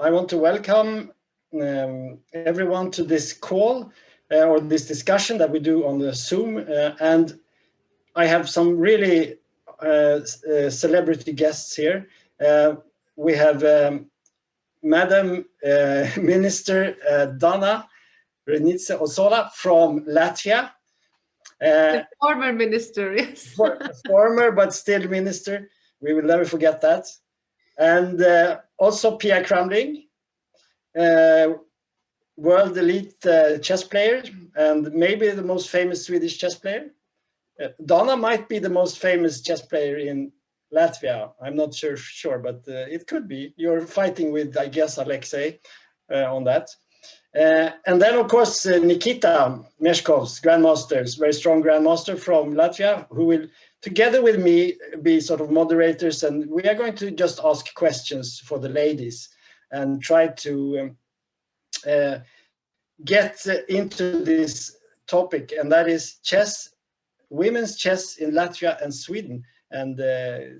I want to welcome everyone to this call or this discussion that we do on the Zoom. And I have some really celebrity guests here. We have Madam Minister Dana Reizniece-Ozola from Latvia. The former minister, yes. Former, but still minister. We will never forget that. And also Pia Cramling, world elite chess player, and maybe the most famous Swedish chess player. Dana might be the most famous chess player in Latvia. I'm not sure, but it could be. You're fighting with, I guess, Alexei on that. And then, of course, Nikita Meshkov's grandmasters, very strong grandmaster from Latvia, who will, together with me, be sort of moderators. And we are going to just ask questions for the ladies and try to get into this topic, and that is chess, women's chess in Latvia and Sweden, and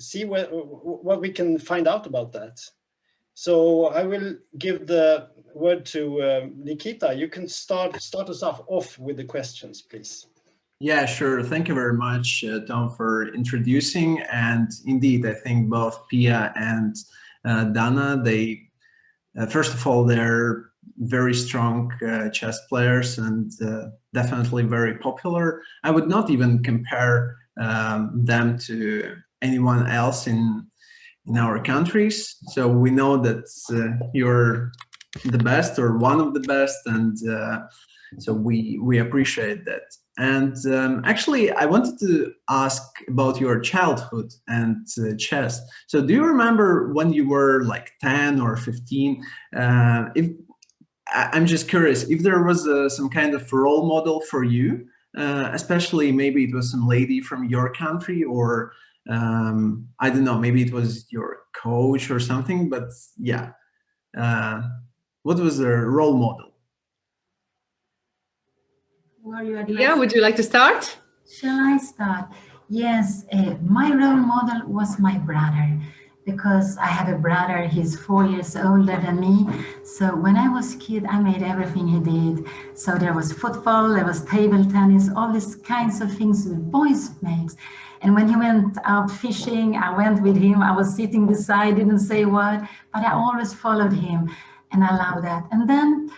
see what we can find out about that. So I will give the word to Nikita. You can start us off with the questions, please. Yeah, sure. Thank you very much, Tom, for introducing. And indeed, I think both Pia and Dana, they, first of all, they're very strong chess players and definitely very popular. I would not even compare them to anyone else in our countries. So we know that you're the best or one of the best, and so we appreciate that. And actually, I wanted to ask about your childhood and chess. So do you remember when you were like 10 or 15? I'm just curious if there was some kind of role model for you, especially maybe it was some lady from your country, or I don't know, maybe it was your coach or something, but yeah. What was the role model? Yeah, would you like to start? Shall I start? Yes, my role model was my brother, because I have a brother, he's 4 years older than me. So when I was a kid, I made everything he did. So there was football, there was table tennis, all these kinds of things that boys make. And when he went out fishing, I went with him. I was sitting beside, didn't say a word, but I always followed him, and I love that. And then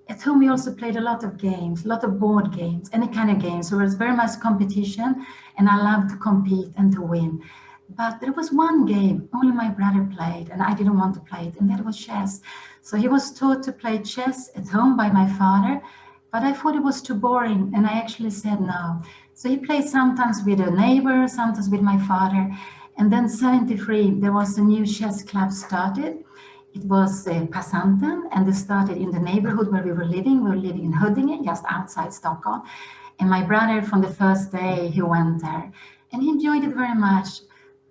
at home, we also played a lot of games, a lot of board games, any kind of games. So it was very much competition, and I loved to compete and to win. But there was one game only my brother played, and I didn't want to play it, and that was chess. So he was taught to play chess at home by my father, but I thought it was too boring, and I actually said no. So he played sometimes with a neighbor, sometimes with my father. And then 1973, there was a new chess club started. It was Passanten, and they started in the neighborhood where we were living. We were living in Huddinge, just outside Stockholm. And my brother, from the first day, he went there. And he enjoyed it very much.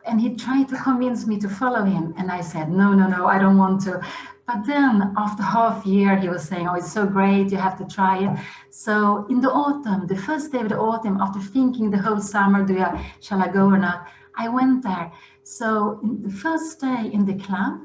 And he tried to convince me to follow him. And I said, no, I don't want to. But then after half year, he was saying, oh, it's so great, you have to try it. So in the autumn, the first day of the autumn, after thinking the whole summer, shall I go or not? I went there. So the first day in the club,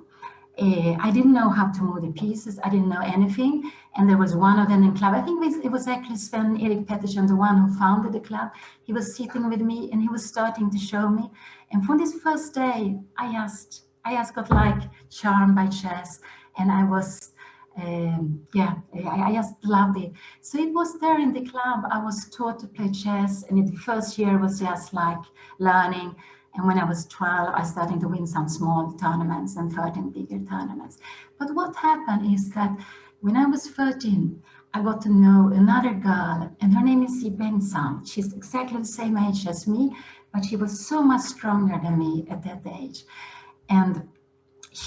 I didn't know how to move the pieces. I didn't know anything. And there was one of them in the club. I think it was actually Sven Erik Pettersson, the one who founded the club. He was sitting with me and he was starting to show me. And from this first day, I just got like charmed by chess. And I was, I just loved it. So it was there in the club. I was taught to play chess. And in the first year was just like learning. And when I was 12, I started to win some small tournaments and 13 bigger tournaments. But what happened is that when I was 13, I got to know another girl, and her name is Siv Bengtsson. She's exactly the same age as me, but she was so much stronger than me at that age. And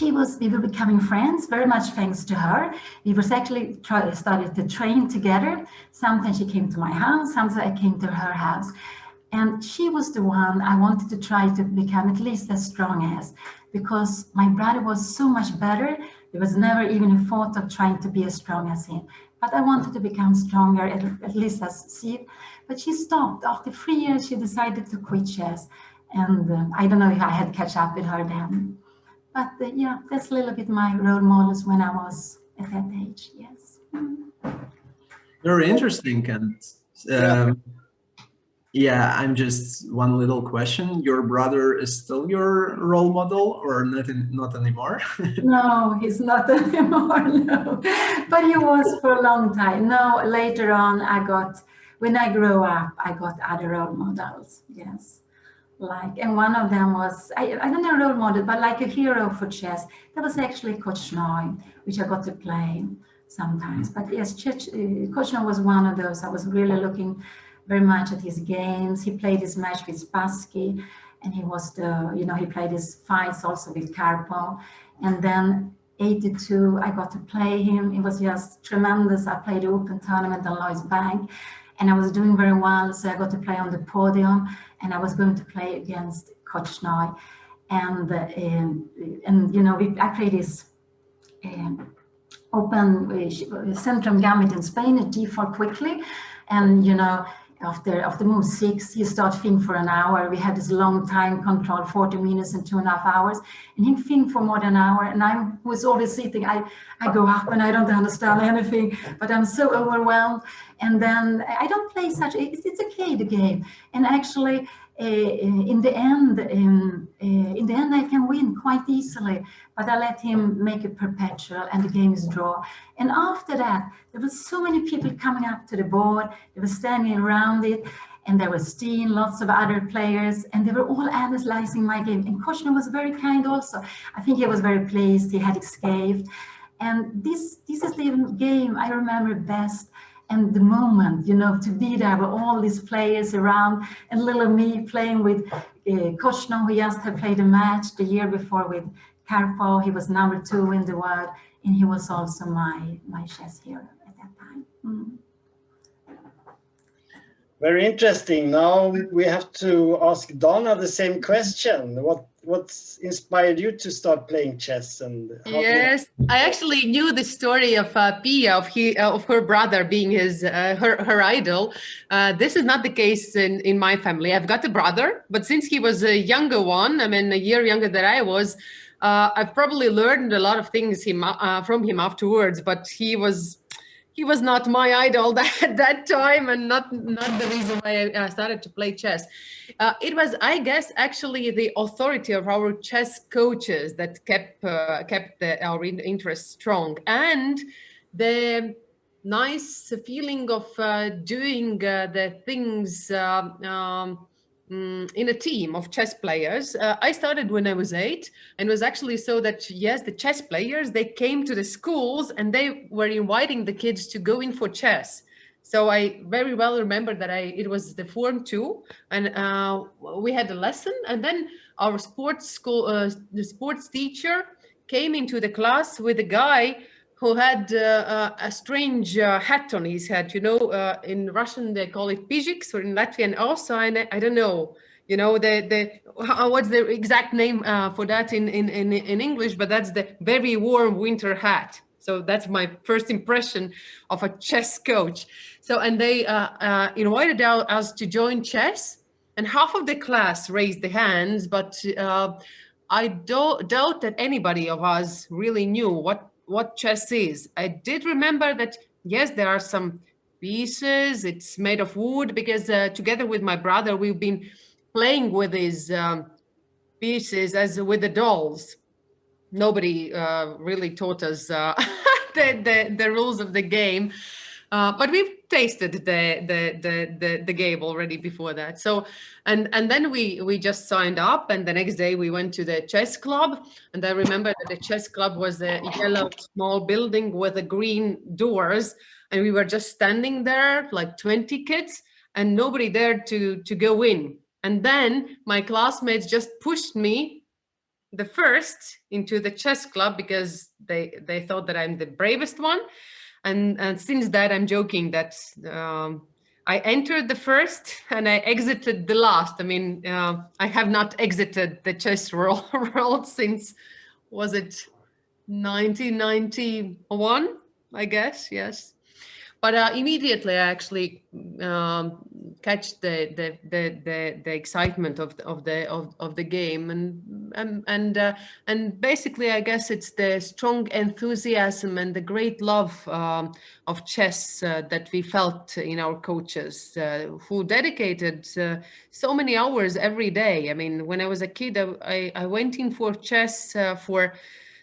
we were becoming friends, very much thanks to her. We was actually started to train together. Sometimes she came to my house, sometimes I came to her house. And she was the one I wanted to try to become at least as strong as, because my brother was so much better. There was never even a thought of trying to be as strong as him. But I wanted to become stronger, at least as Siv. But she stopped. After 3 years, she decided to quit chess. And I don't know if I had catch up with her then. But yeah, that's a little bit my role models when I was at that age. Yes. Very interesting. And yeah, I'm just one little question. Your brother is still your role model or not anymore? No, he's not anymore, no. But he was for a long time. No, later on, when I grew up, I got other role models, yes. And one of them was, I don't know role model, but like a hero for chess. That was actually Coach Noy, which I got to play sometimes. But yes, Coach Noy was one of those. I was really looking very much at his games. He played his match with Spassky, and he was he played his fights also with Karpov. And then 82, I got to play him. It was just tremendous. I played the Open tournament on Lloyds Bank, and I was doing very well. So I got to play on the podium, and I was going to play against Coach Noy. And I played this Open Centrum Gambit in Spain at d4 quickly, and after move 6, he started think for an hour. We had this long time control, 40 minutes and 2.5 hours. And he think for more than an hour. And I was always sitting, I go up and I don't understand anything, but I'm so overwhelmed. And then I don't play such, it's okay, the game. And actually, in the end, I can win quite easily, but I let him make it perpetual, and the game is draw. And after that, there were so many people coming up to the board. They were standing around it, and there was Steen, lots of other players, and they were all analyzing my game. And Koshner was very kind also. I think he was very pleased. He had escaped, and this is the game I remember best. And the moment, to be there with all these players around, and little me playing with Koshno, who just had played a match the year before with Karpov. He was number 2 in the world, and he was also my chess hero at that time. Very interesting. Now we have to ask Dana the same question. What inspired you to start playing chess? And yes, I actually knew the story of Pia, of her brother being her idol. This is not the case in my family. I've got a brother, but since he was a younger one, I mean a year younger than I was, I've probably learned a lot of things from him afterwards. But he was not my idol at that time, and not the reason why I started to play chess. It was, I guess, actually the authority of our chess coaches that kept our interest strong, and the nice feeling of doing the things in a team of chess players. I started when I was 8, and it was actually so that, yes, the chess players, they came to the schools and they were inviting the kids to go in for chess. So I very well remember that it was the Form 2, and we had a lesson, and then our sports school, the sports teacher came into the class with a guy who had a strange hat on his head. In Russian they call it pizhiks, or in Latvian also, and I don't know, what's the exact name for that in English, but that's the very warm winter hat. So that's my first impression of a chess coach. So, and they invited us to join chess, and half of the class raised the hands, but I doubt that anybody of us really knew what chess is. I did remember that, yes, there are some pieces, it's made of wood, because together with my brother, we've been playing with these pieces as with the dolls. Nobody really taught us the rules of the game, but we've tasted the game already before that. So, and then we just signed up, and the next day we went to the chess club. And I remember that the chess club was a yellow small building with the green doors, and we were just standing there like 20 kids, and nobody there to go in. And then my classmates just pushed me the first into the chess club because they thought that I'm the bravest one. And since that, I'm joking that I entered the first and I exited the last. I mean, I have not exited the chess world since, was it 1991, I guess, yes. But immediately I actually catch the excitement of the game, and basically I guess it's the strong enthusiasm and the great love of chess that we felt in our coaches, who dedicated so many hours every day. I mean, when I was a kid, I went in for chess for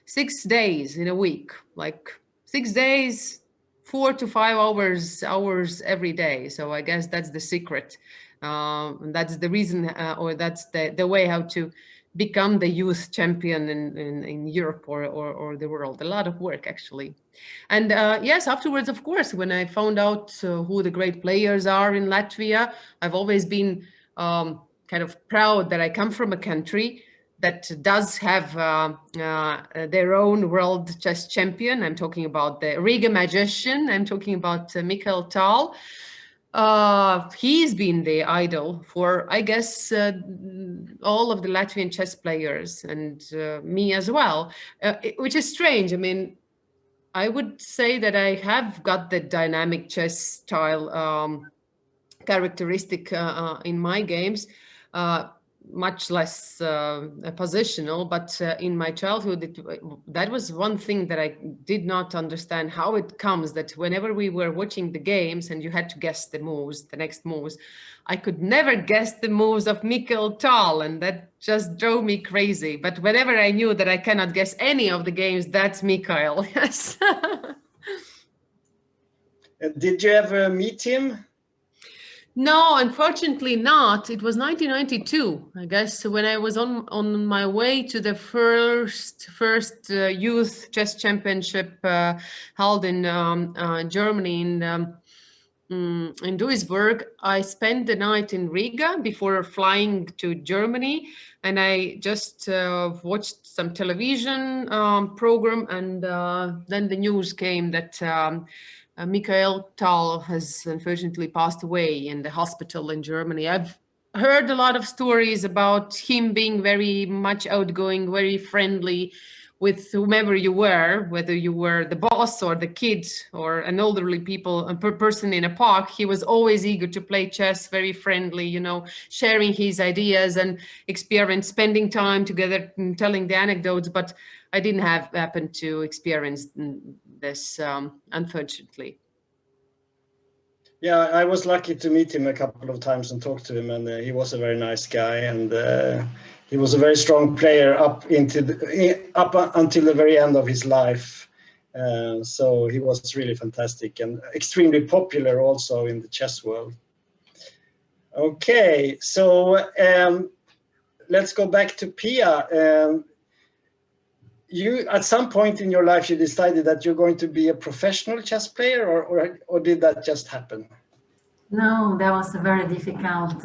6 days in a week, like 6 days, 4 to 5 hours every day. So I guess that's the secret. And that's the reason, or that's the way how to become the youth champion in Europe or the world. A lot of work, actually. And yes, afterwards, of course, when I found out who the great players are in Latvia, I've always been kind of proud that I come from a country that does have their own world chess champion. I'm talking about the Riga magician. I'm talking about Mikhail Tal. He's been the idol for, I guess, all of the Latvian chess players, and me as well, which is strange. I mean, I would say that I have got the dynamic chess style characteristic in my games. Much less positional, but in my childhood, that was one thing that I did not understand, how it comes that whenever we were watching the games and you had to guess the moves, the next moves, I could never guess the moves of Mikhail Tal, and that just drove me crazy. But whenever I knew that I cannot guess any of the games, that's Mikhail. Yes. Did you ever meet him? No, unfortunately not. It was 1992, I guess, when I was on my way to the first youth chess championship held in Germany in Duisburg. I spent the night in Riga before flying to Germany, and I just watched some television program, and then the news came that Mikhail Tal has unfortunately passed away in the hospital in Germany. I've heard a lot of stories about him being very much outgoing, very friendly with whomever you were, whether you were the boss or the kid or an elderly person in a park. He was always eager to play chess, very friendly, you know, sharing his ideas and experience, spending time together, and telling the anecdotes. But I didn't happen to experience this, unfortunately. Yeah, I was lucky to meet him a couple of times and talk to him, and he was a very nice guy, and he was a very strong player up until the very end of his life. So he was really fantastic and extremely popular also in the chess world. Okay, so let's go back to Pia. You, at some point in your life, you decided that you're going to be a professional chess player, or did that just happen? No, that was a very difficult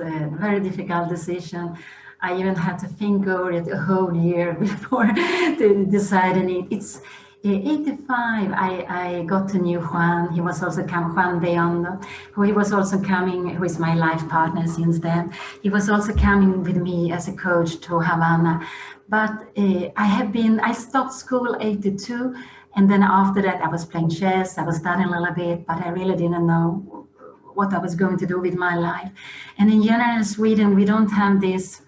decision. I even had to think over it a whole year before deciding it. It's 85. I got to know Juan. He was also Juan Beyond, who is my life partner since then. He was also coming with me as a coach to Havana. But I stopped school 82, and then after that I was playing chess. I was studying a little bit, but I really didn't know what I was going to do with my life. And in general, in Sweden, we don't have this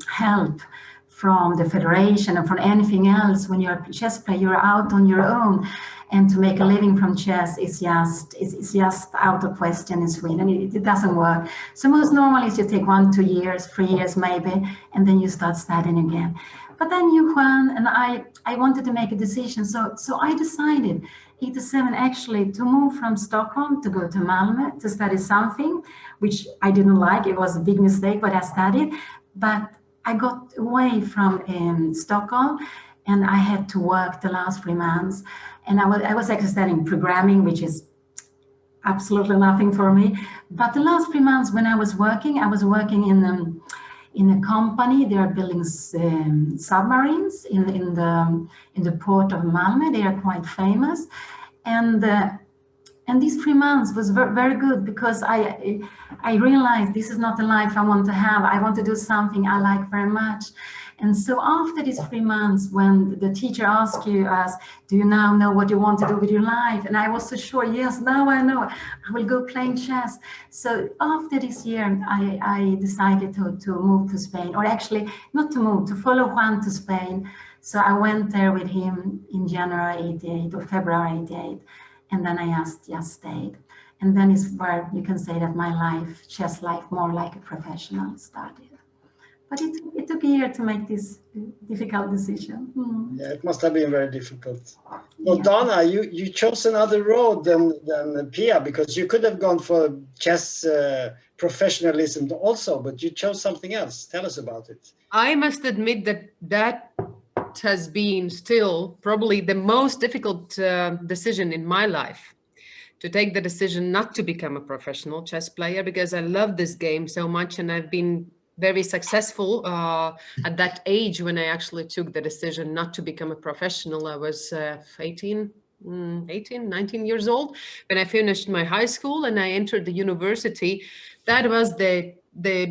help from the federation or from anything else. When you're a chess player, you're out on your own, and to make a living from chess is just out of question in Sweden. It doesn't work. So most normally you take 1, 2 years, 3 years maybe, and then you start studying again. But then you, Juan, and I wanted to make a decision. So I decided 87 actually to move from Stockholm to go to Malmö to study something which I didn't like. It was a big mistake, but I studied. But I got away from Stockholm, and I had to work the last 3 months. And I was actually studying programming, which is absolutely nothing for me. But the last 3 months when I was working in a company. They are building submarines in the port of Malmö. They are quite famous. And And these 3 months was very good because I realized this is not the life I want to have. I want to do something I like very much. And so after these 3 months, when the teacher asked you as, do you now know what you want to do with your life? And I was so sure, yes, now I know, I will go playing chess. So after this year, I decided to move to Spain, or actually not to move, to follow Juan to Spain. So I went there with him in January 88 or February 88. And then I just stayed. And then is where you can say that my life, chess life, more like a professional started. But it took a year to make this difficult decision. Yeah, it must have been very difficult. Well, Yeah. Dana, you chose another road than Pia, because you could have gone for chess professionalism also, but you chose something else. Tell us about it. I must admit that has been still probably the most difficult decision in my life, to take the decision not to become a professional chess player, because I love this game so much, and I've been very successful at that age when I actually took the decision not to become a professional. I was 19 years old when I finished my high school and I entered the university. That was the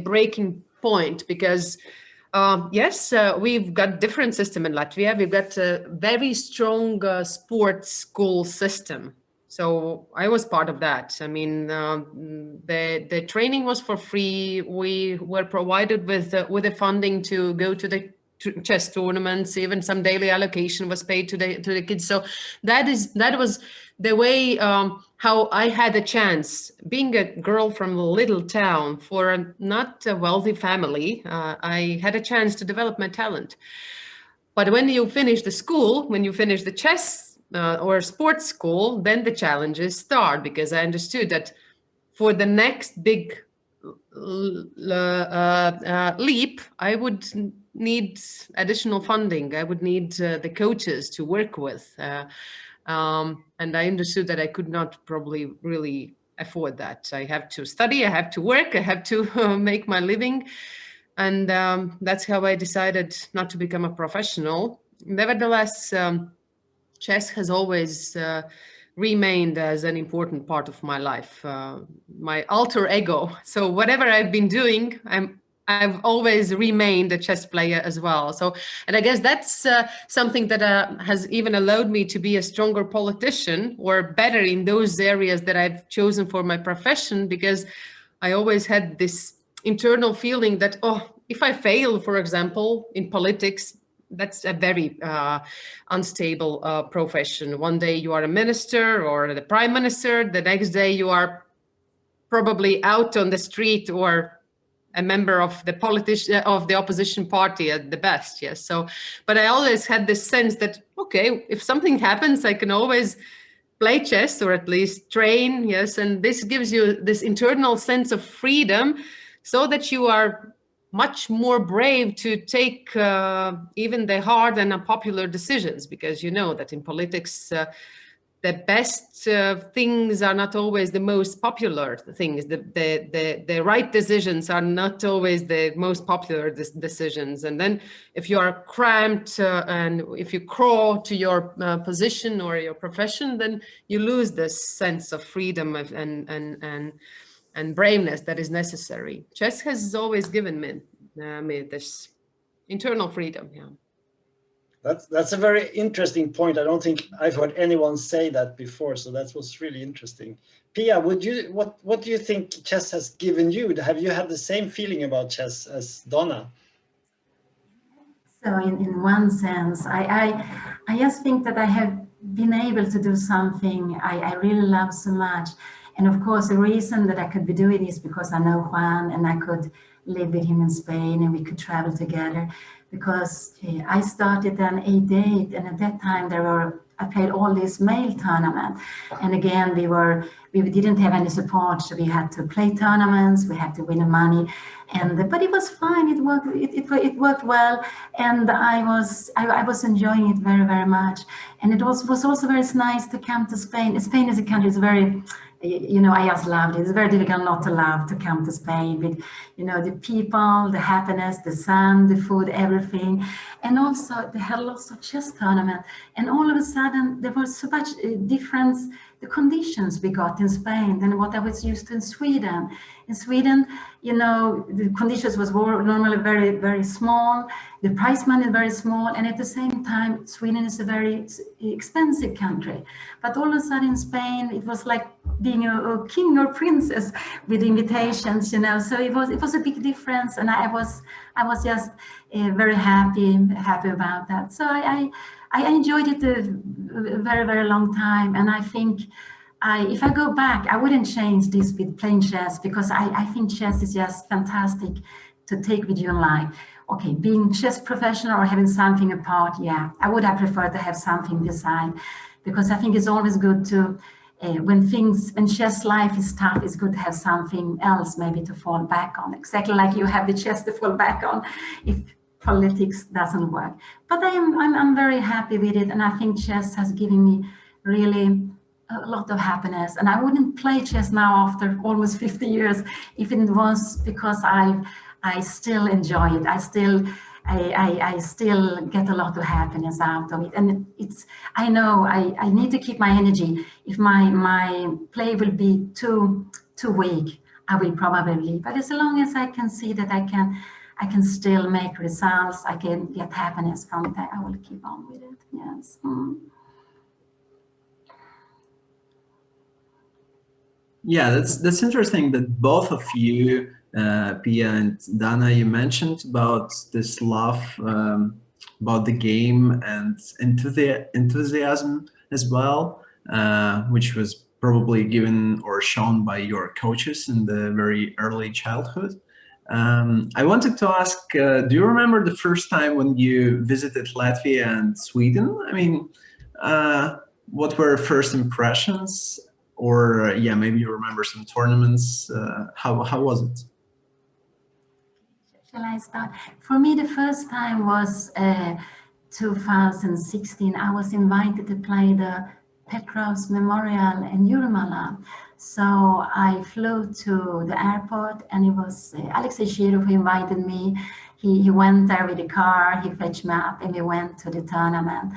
breaking point, because yes, we've got different system in Latvia. We've got a very strong sports school system. So I was part of that. I mean, the training was for free. We were provided with the funding to go to the chess tournaments. Even some daily allocation was paid to the kids. So that was the way how I had a chance. Being a girl from a little town for not a wealthy family, I had a chance to develop my talent. But when you finish the school, when you finish the chess or sports school, then the challenges start, because I understood that for the next big leap, I would need additional funding. I would need the coaches to work with. And I understood that I could not probably really afford that. I have to study, I have to work, I have to make my living. And that's how I decided not to become a professional. Nevertheless, chess has always remained as an important part of my life, my alter ego. So whatever I've been doing, I've always remained a chess player as well. So, and I guess that's something that has even allowed me to be a stronger politician, or better in those areas that I've chosen for my profession, because I always had this internal feeling that, oh, if I fail, for example, in politics, that's a very unstable profession. One day you are a minister or the prime minister, the next day you are probably out on the street or a member of the opposition party at the best. Yes. So, but I always had this sense that, okay, if something happens, I can always play chess, or at least train. Yes. And this gives you this internal sense of freedom, so that you are much more brave to take even the hard and unpopular decisions, because you know that in politics, the best things are not always the most popular things. The right decisions are not always the most popular decisions. And then if you are cramped and if you crawl to your position or your profession, then you lose this sense of freedom and braveness that is necessary. Chess has always given me this internal freedom. Yeah. That's a very interesting point. I don't think I've heard anyone say that before, so that was really interesting. Pia, what do you think chess has given you? Have you had the same feeling about chess as Dana? So in one sense, I just think that I have been able to do something I really love so much. And of course, the reason that I could be doing this because I know Juan, and I could live with him in Spain, and we could travel together. Because I started in 88, and at that time I played all these male tournaments. And again, we didn't have any support, so we had to play tournaments, we had to win the money, but it was fine. It worked well, and I was enjoying it very, very much. And it was also very nice to come to Spain. Spain is a country that's very I just loved it. It's very difficult not to love to come to Spain with, the people, the happiness, the sun, the food, everything. And also they had lots of chess tournament. And all of a sudden there was so much difference, the conditions we got in Spain than what I was used to in Sweden. In Sweden, the conditions was normally very, very small. The prize money is very small. And at the same time, Sweden is a very expensive country. But all of a sudden in Spain, it was like being a king or princess with invitations, So it was a big difference. And I was just very happy about that. So I enjoyed it a very, very long time. And I think if I go back, I wouldn't change this with playing chess, because I think chess is just fantastic to take with you in life. Okay, being chess professional or having something apart, yeah, I would have preferred to have something beside, because I think it's always good to, when chess life is tough, it's good to have something else maybe to fall back on, exactly like you have the chess to fall back on if politics doesn't work. But I'm very happy with it, and I think chess has given me really a lot of happiness. And I wouldn't play chess now after almost 50 years if it was because I still enjoy it. I still get a lot of happiness out of it. And I know I need to keep my energy. If my play will be too weak, I will probably leave. But as long as I can see that I can still make results, I can get happiness from it, I will keep on with it. Yes. Yeah, that's interesting that both of you, Pia and Dana, you mentioned about this love about the game and enthusiasm as well, which was probably given or shown by your coaches in the very early childhood. I wanted to ask, do you remember the first time when you visited Latvia and Sweden? I mean, what were first impressions? Or maybe you remember some tournaments. How was it? Shall I start? For me, the first time was 2016. I was invited to play the Petrov's Memorial in Jurmala. So I flew to the airport, and it was Alexei Shirov who invited me. He went there with the car, he fetched me up, and we went to the tournament.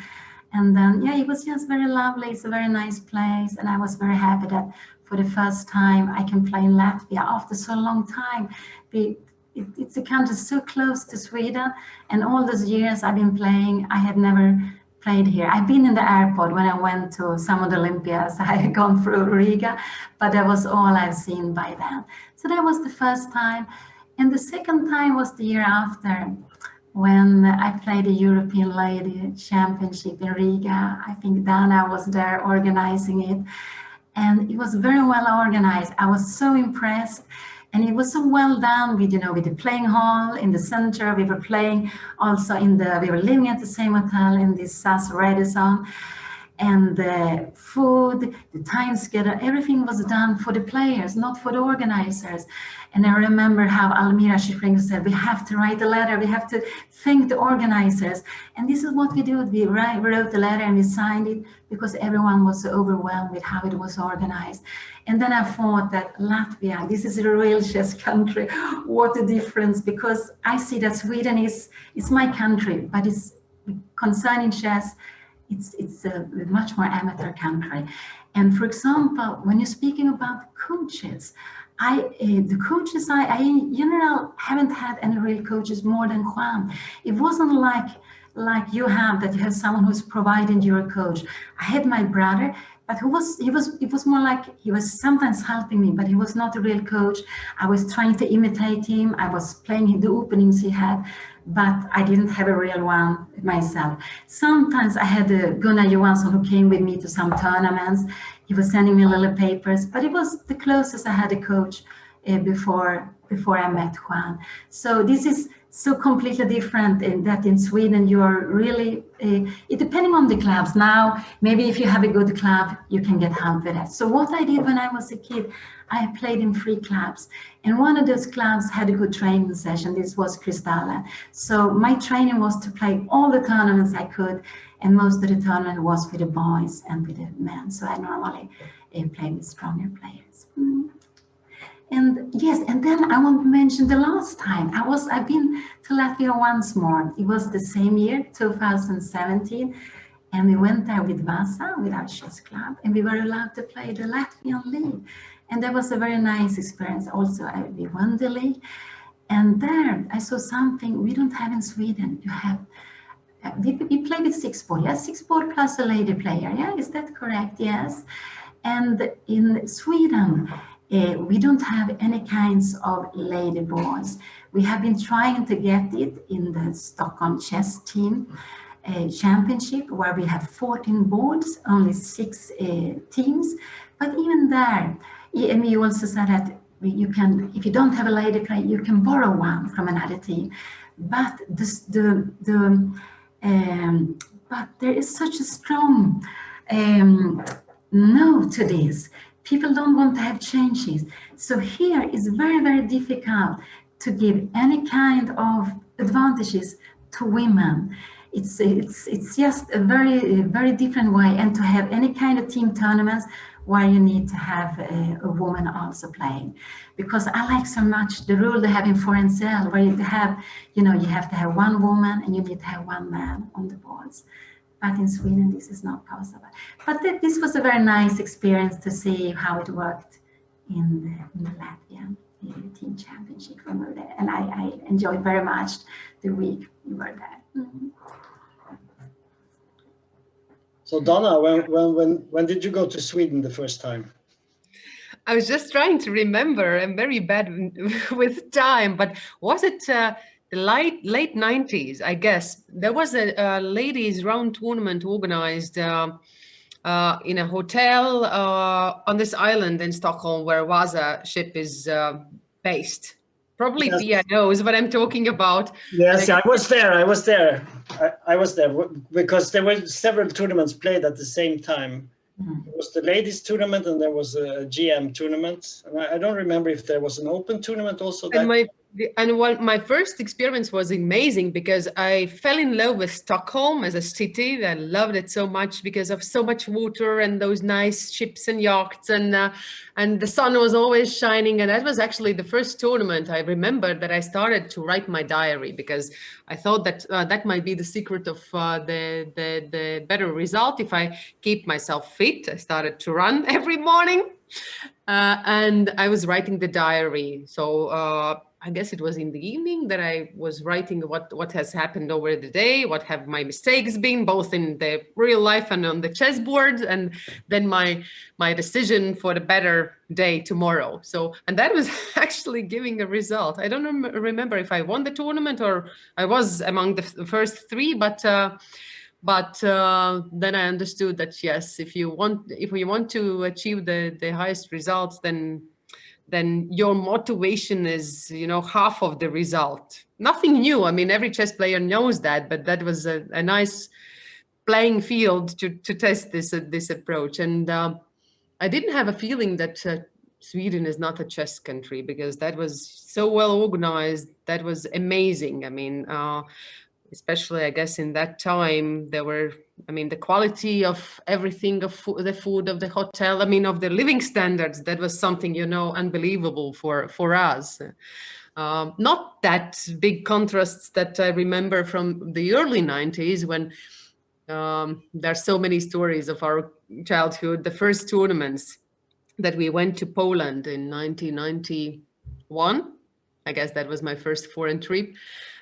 And then, it was just very lovely. It's a very nice place. And I was very happy that for the first time I can play in Latvia after so long time. It's a country so close to Sweden. And all those years I've been playing, I had never played here. I've been in the airport when I went to some of the Olympiads. I had gone through Riga, but that was all I've seen by then. So that was the first time. And the second time was the year after, when I played the European Lady Championship in Riga. I think Dana was there organizing it. And it was very well organized. I was so impressed. And it was so well done with the playing hall in the center. We were playing also we were living at the same hotel in this SAS Radisson. And the food, the time schedule, everything was done for the players, not for the organizers. And I remember how Almira Schifringo said, we have to write a letter, we have to thank the organizers. And this is what we did. We wrote the letter and we signed it because everyone was so overwhelmed with how it was organized. And then I thought that Latvia, this is a real chess country. What a difference, because I see that Sweden is my country, but it's concerning chess, it's a much more amateur country. And for example, when you're speaking about coaches, the coaches I in general haven't had any real coaches more than Juan. It wasn't like you have, that you have someone who's providing you a coach. I had my brother, but it was more like he was sometimes helping me, but he was not a real coach. I was trying to imitate him. I was playing the openings he had, but I didn't have a real one myself. Sometimes I had Gunnar Johansson who came with me to some tournaments. He was sending me little papers, but it was the closest I had a coach before I met Juan. So this is so completely different in that in Sweden you are really, it depending on the clubs. Now, maybe if you have a good club, you can get help with that. So what I did when I was a kid, I played in 3 clubs. And one of those clubs had a good training session. This was Kristalla. So my training was to play all the tournaments I could. And most of the tournament was with the boys and with the men. So I normally play with stronger players. And yes, and then I want to mention the last time I've been to Latvia once more. It was the same year, 2017, and we went there with Vasa, with our chess club, and we were allowed to play the Latvian league. And that was a very nice experience. Also, we won the league, and there I saw something we don't have in Sweden. You have we play with 6-board, yes, 6-board plus a lady player. Yeah, is that correct? Yes. And in Sweden, we don't have any kinds of lady boards. We have been trying to get it in the Stockholm chess team championship, where we have 14 boards, only 6 teams. But even there, and we also said that you can, if you don't have a lady player, you can borrow one from another team. But but there is such a strong no to this. People don't want to have changes. So here is very, very difficult to give any kind of advantages to women. It's just a very, very different way, and to have any kind of team tournaments where you need to have a woman also playing. Because I like so much the rule they have in foreign cell, where you have, you have to have one woman and you need to have one man on the boards. But in Sweden, this is not possible. But this was a very nice experience to see how it worked in the Latvian team championship when we were there. And I enjoyed very much the week we were there. Mm-hmm. So Dana, when did you go to Sweden the first time? I was just trying to remember. I'm very bad with time, but was it the late 90s, I guess? There was a ladies round tournament organized in a hotel on this island in Stockholm where Vasa ship is based. Probably Yes. Pia knows what I'm talking about. Yes, I was there. I was there because there were several tournaments played at the same time. There was the ladies tournament and there was a GM tournament. And I don't remember if there was an open tournament also. My first experience was amazing because I fell in love with Stockholm as a city. I loved it so much because of so much water and those nice ships and yachts, and the sun was always shining. And that was actually the first tournament I remember that I started to write my diary, because I thought that that might be the secret of the better result if I keep myself fit. I started to run every morning. And I was writing the diary. So I guess it was in the evening that I was writing what has happened over the day, what have my mistakes been, both in the real life and on the chessboard, and then my decision for the better day tomorrow. So, and that was actually giving a result. I don't remember if I won the tournament or I was among the first 3, but then I understood that yes, if we want to achieve the highest results, then your motivation is, half of the result. Nothing new. I mean, every chess player knows that, but that was a nice playing field to test this approach. And I didn't have a feeling that Sweden is not a chess country, because that was so well organized. That was amazing. I mean, especially, I guess, in that time, the quality of everything, of the food, of the hotel, of the living standards, that was something, unbelievable for us. Not that big contrasts that I remember from the early 90s, when there are so many stories of our childhood. The first tournaments that we went to Poland in 1991, I guess that was my first foreign trip.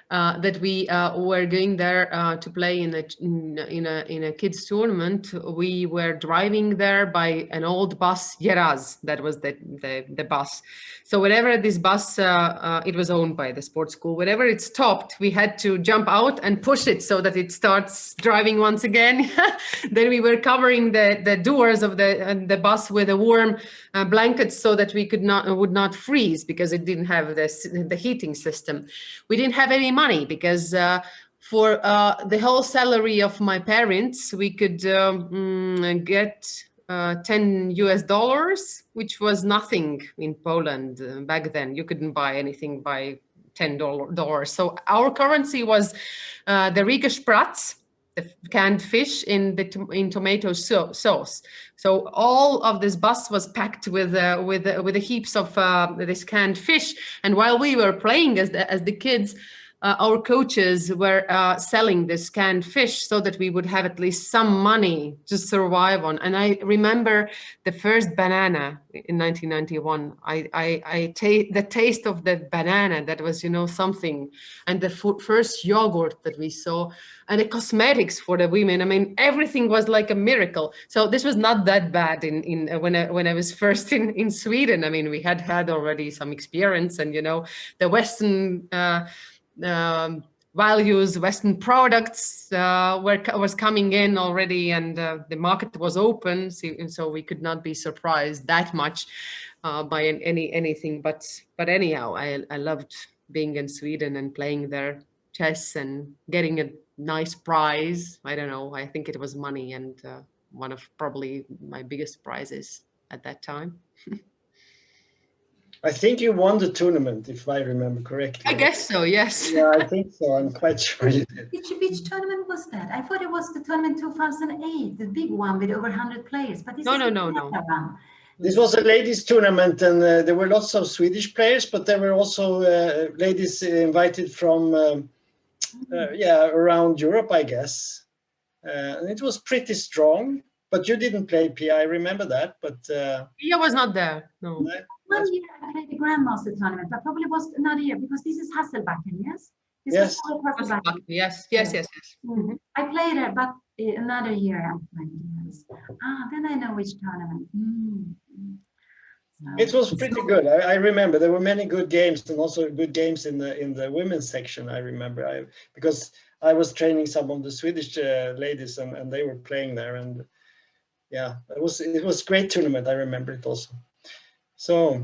That we were going there to play in a kids tournament. We were driving there by an old bus, Yeraz, that was the bus. So whenever this bus, it was owned by the sports school, whenever it stopped, we had to jump out and push it so that it starts driving once again. Then we were covering the doors of the bus with a warm blankets so that we would not freeze, because it didn't have the heating system. We didn't have any money because for the whole salary of my parents, we could get $10, which was nothing in Poland back then. You couldn't buy anything by $10. So our currency was the Riga Spratz, the canned fish in tomato sauce. So all of this bus was packed with the heaps of this canned fish. And while we were playing as the kids, our coaches were selling this canned fish so that we would have at least some money to survive on. And I remember the first banana in 1991. The taste of the banana, that was, something. And the first yogurt that we saw, and the cosmetics for the women. I mean, everything was like a miracle. So this was not that bad when I was first in Sweden. I mean, we had already some experience, and the Western values, Western products was coming in already, and the market was open, so we could not be surprised that much by anything. But anyhow, I loved being in Sweden and playing their chess and getting a nice prize. I don't know, I think it was money, and one of probably my biggest prizes at that time. I think you won the tournament, if I remember correctly. I guess so, yes. Yeah, I think so. I'm quite sure you did. Which tournament was that? I thought it was the tournament 2008, the big one with over 100 players. But this No. one. This was a ladies' tournament, and there were lots of Swedish players, but there were also ladies invited from around Europe, I guess. And it was pretty strong. But you didn't play, Pia, I remember that. But Pia was not there. No. 1 year I played the Grandmaster tournament, but probably was another year because this is Hasselbacken, yes? This Yes. was Hasselbacken. Yes. Mm-hmm. I played it, but another year I'm playing. Yes. Then I know which tournament. So. It was pretty good. I remember there were many good games, and also good games in the women's section. I remember because I was training some of the Swedish ladies, and they were playing there, and yeah, it was a great tournament. I remember it also. So,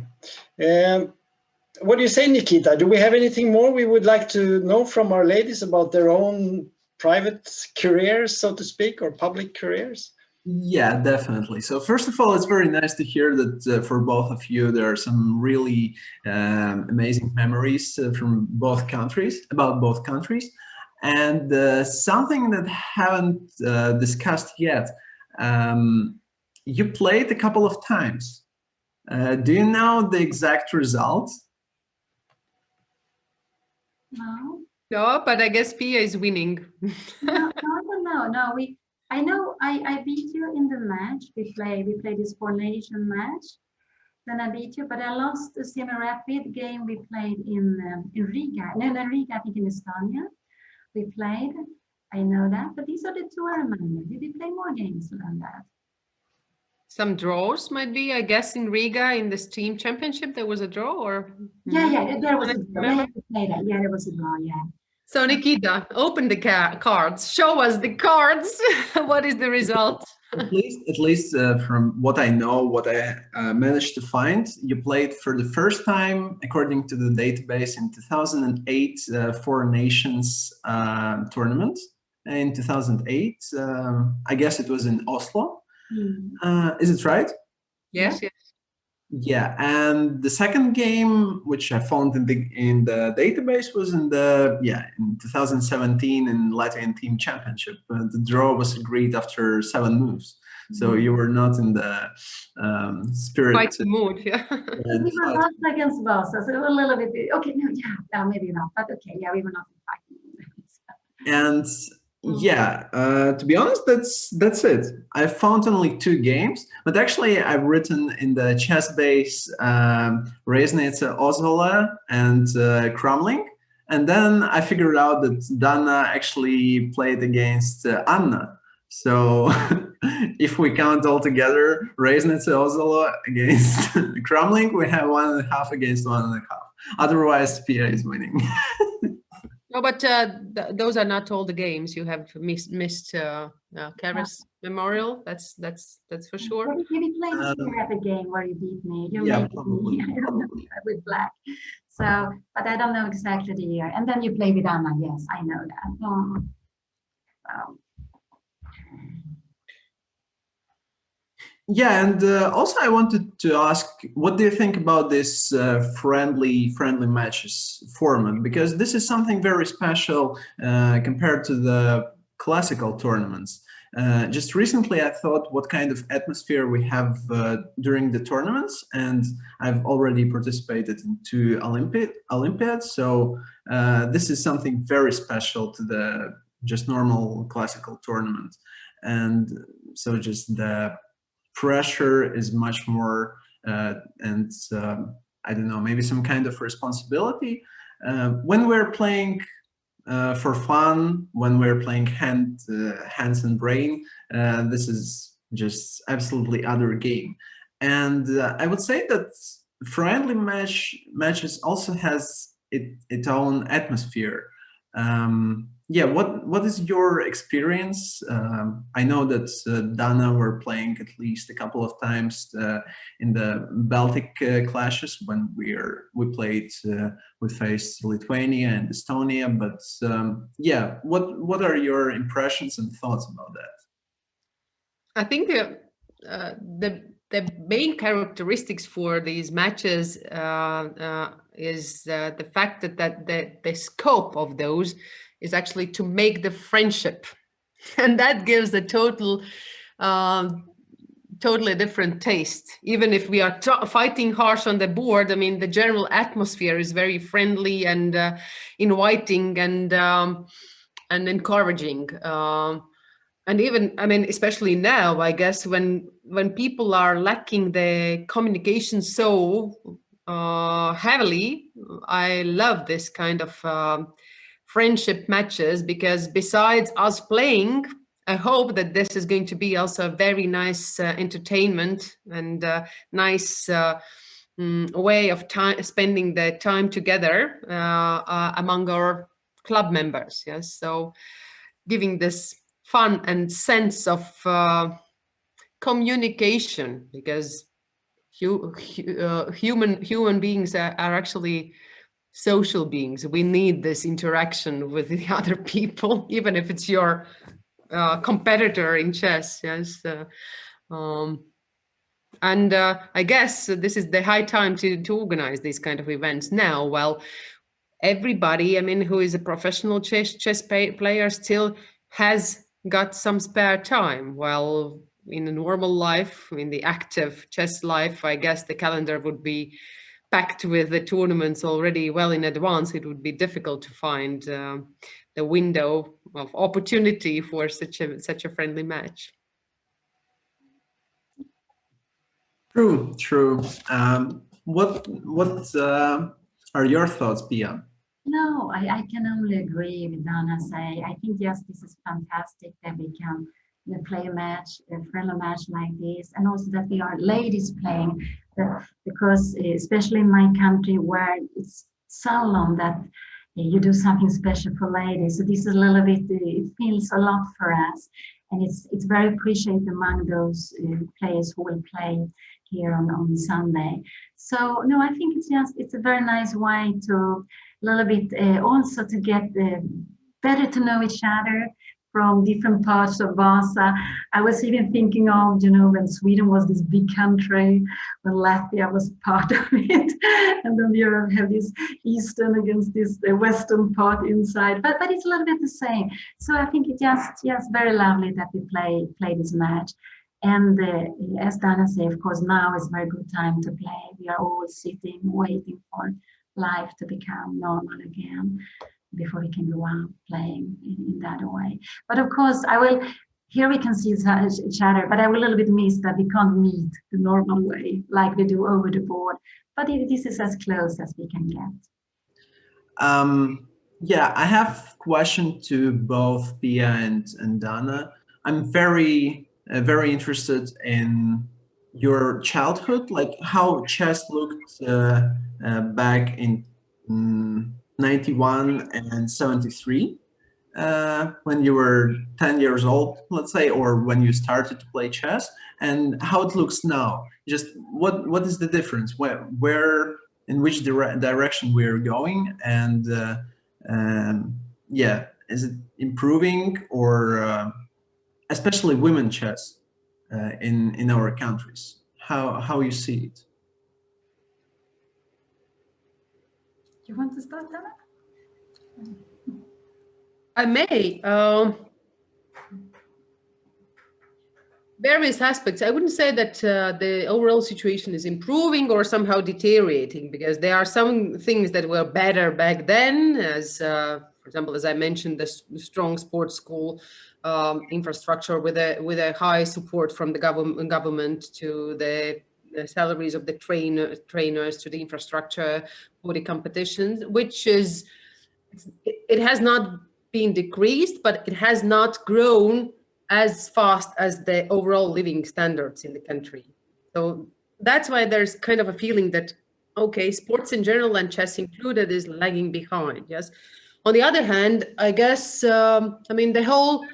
what do you say, Nikita? Do we have anything more we would like to know from our ladies about their own private careers, so to speak, or public careers? Yeah, definitely. So first of all, it's very nice to hear that for both of you, there are some really amazing memories from both countries, about both countries. And something that haven't discussed yet, you played a couple of times. Do you know the exact results? No. No, but I guess Pia is winning. No, I don't know. No, I know I beat you in the match. We played this 4-nation match. Then I beat you, but I lost a semi-rapid game we played in Riga. No, Riga, I think in Estonia. We played. I know that, but these are the two I remember. Did we play more games than that? Some draws might be, I guess, in Riga in this team championship. There was a draw, or Yeah, there was a draw. Yeah, there was a draw. Yeah. So Nikita, open the cards. Show us the cards. What is the result? At least from what I know, what I managed to find, you played for the first time, according to the database, in 2008 Four Nations tournament. In 2008, I guess it was in Oslo. Is it right? Yes. Yeah, and the second game, which I found in the database, was in 2017 in Latvian team championship. The draw was agreed after 7 moves, so you were not in the spirit. Quite the mood, yeah. We were not against Vasa, so a little bit. Okay, no, maybe not, but okay, yeah, we were not in fighting. And yeah, to be honest, that's it. I found only 2 games, but actually I've written in the chess base Reizniece-Ozola and Cramling, and then I figured out that Dana actually played against Anna. So if we count all together, Reizniece-Ozola against Cramling, we have 1.5 against 1.5. Otherwise, Pia is winning. No, but those are not all the games. You have missed Karis Memorial. That's for sure. Maybe play the rapid game where you beat me. You yeah, made probably. me with black. So, but I don't know exactly the year. And then you play with Anna. Yes, I know that. Wow. Yeah, and also I wanted to ask, what do you think about this friendly matches format? Because this is something very special compared to the classical tournaments. Just recently, I thought what kind of atmosphere we have during the tournaments, and I've already participated in 2 Olympiads, so this is something very special to the just normal classical tournament, and so just the pressure is much more, and I don't know, maybe some kind of responsibility when we're playing for fun, when we're playing hands and brain. This is just absolutely other game, and I would say that friendly matches also has its own atmosphere. Yeah, what is your experience? I know that Dana were playing at least a couple of times in the Baltic clashes when we played, we faced Lithuania and Estonia. But yeah, what are your impressions and thoughts about that? I think the main characteristics for these matches is the fact that the scope of those is actually to make the friendship, and that gives a totally different taste. Even if we are fighting harsh on the board, I mean, the general atmosphere is very friendly and inviting and encouraging. And even, I mean, especially now, I guess, when people are lacking the communication so heavily, I love this kind of friendship matches, because besides us playing, I hope that this is going to be also a very nice entertainment and nice way of spending the time together among our club members. Yes, so giving this fun and sense of communication, because human beings are actually social beings. We need this interaction with the other people, even if it's your competitor in chess. Yes, and I guess this is the high time to organize these kind of events now. Well, everybody, I mean, who is a professional chess player still has got some spare time. Well, in a normal life, in the active chess life, I guess the calendar would be packed with the tournaments already well in advance. It would be difficult to find the window of opportunity for such a friendly match. True. What are your thoughts, Pia? No, I can only agree with Dana say. I think, yes, this is fantastic that we can play a match, a friendly match like this, and also that we are ladies playing, because especially in my country where it's seldom that you do something special for ladies. So this is a little bit, it feels a lot for us, and it's very appreciated among those players who will play here on Sunday. So no, I think it's a very nice way to a little bit also to get better to know each other from different parts of Vasa. I was even thinking of, when Sweden was this big country, when Latvia was part of it, and then you have this eastern against this western part inside. But it's a little bit the same. So I think it's just very lovely that we play this match. And as Dana said, of course, now is a very good time to play. We are all sitting, waiting for life to become normal again before we can go out playing in that way. But of course, here we can see each other, but I will a little bit miss that we can't meet the normal way like we do over the board. But this is as close as we can get. Yeah, I have a question to both Pia and Dana. I'm very interested in your childhood, like how chess looked back in 91 and 73, when you were 10 years old, let's say, or when you started to play chess, and how it looks now. Just what is the difference? Where in which direction we're going, and yeah, is it improving, or especially women chess in our countries? How you see it? You want to start, Dana? I may. Various aspects. I wouldn't say that the overall situation is improving or somehow deteriorating, because there are some things that were better back then, as for example, as I mentioned, the strong sports school infrastructure with a high support from the government to the salaries of the trainers, to the infrastructure for the competitions, which is, it has not been decreased, but it has not grown as fast as the overall living standards in the country. So that's why there's kind of a feeling that, okay, sports in general and chess included is lagging behind. Yes. On the other hand, I guess, I mean, the whole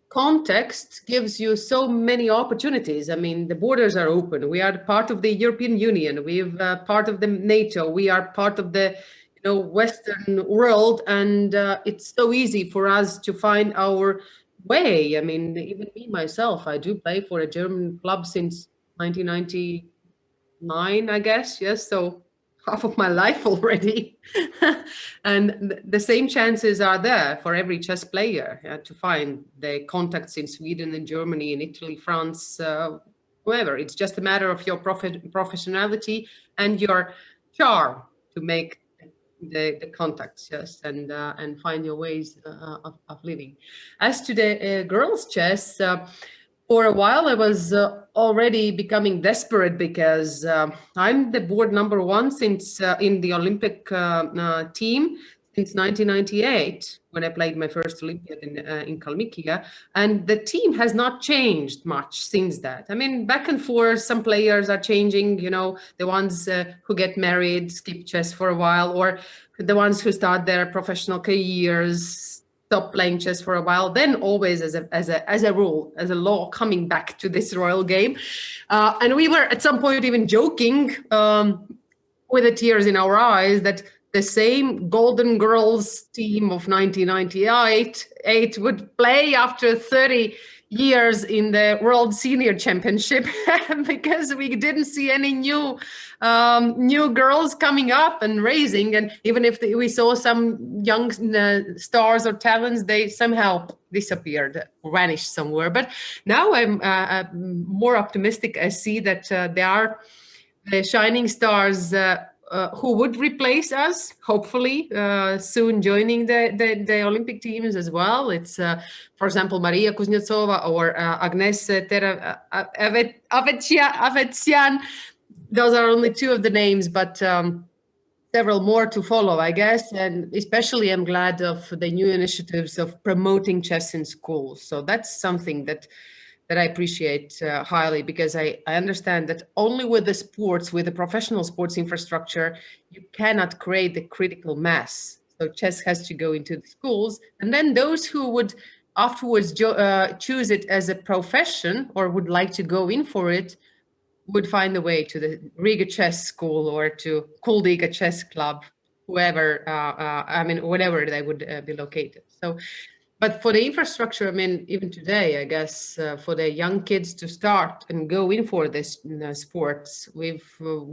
context gives you so many opportunities. I mean, the borders are open. We are part of the European Union. We're part of the NATO. We are part of the Western world, and it's so easy for us to find our way. I mean, even me myself, I do play for a German club since 1999, I guess. Yes, so half of my life already. And the same chances are there for every chess player to find the contacts in Sweden and Germany, in Italy, France, wherever. It's just a matter of your professionality and your charm to make the contacts, yes, and find your ways of living. As to the girls' chess, for a while I was already becoming desperate, because I'm the board number one since in the Olympic team since 1998, when I played my first Olympiad in Kalmykia, and the team has not changed much since that. I mean, back and forth, some players are changing, the ones who get married, skip chess for a while, or the ones who start their professional careers, stop playing chess for a while, then always as a rule, as a law, coming back to this royal game. And we were at some point even joking with the tears in our eyes that the same Golden Girls team of 1998 would play after 30 years in the World Senior Championship, because we didn't see any new girls coming up and raising. And even if we saw some young stars or talents, they somehow disappeared, vanished somewhere. But now I'm more optimistic. I see that there are shining stars who would replace us, hopefully, soon joining the Olympic teams as well. It's, for example, Maria Kuznetsova or Agnes Avetian. Those are only two of the names, but several more to follow, I guess. And especially I'm glad of the new initiatives of promoting chess in schools. So that's something that I appreciate highly, because I understand that only with the sports, with the professional sports infrastructure, you cannot create the critical mass. So chess has to go into the schools, and then those who would afterwards choose it as a profession or would like to go in for it would find a way to the Riga Chess School or to Kuldīga Chess Club, whoever, whatever they would be located. So. But for the infrastructure, I mean, even today, I guess, for the young kids to start and go in for this sports, we've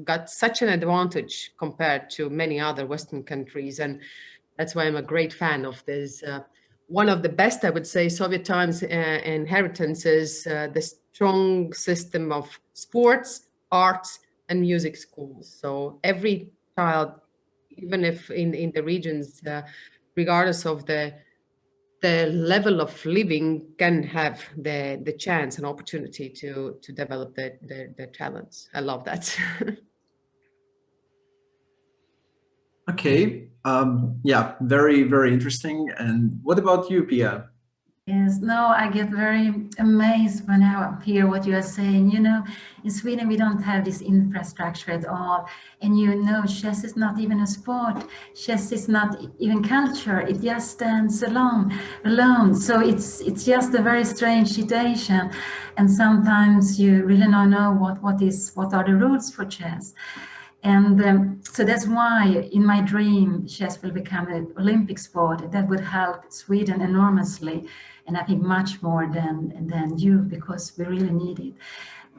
got such an advantage compared to many other Western countries. And that's why I'm a great fan of this. One of the best, I would say, Soviet times inheritances, the strong system of sports, arts, and music schools. So every child, even if in the regions, regardless of the level of living, can have the chance and opportunity to develop their talents. I love that. Okay. Yeah, very, very interesting. And what about you, Pia? Yes, no, I get very amazed when I hear what you are saying. In Sweden, we don't have this infrastructure at all. And chess is not even a sport. Chess is not even culture. It just stands alone. So it's just a very strange situation. And sometimes you really don't know what are the rules for chess. And so that's why in my dream, chess will become an Olympic sport that would help Sweden enormously. And I think much more than you, because we really need it.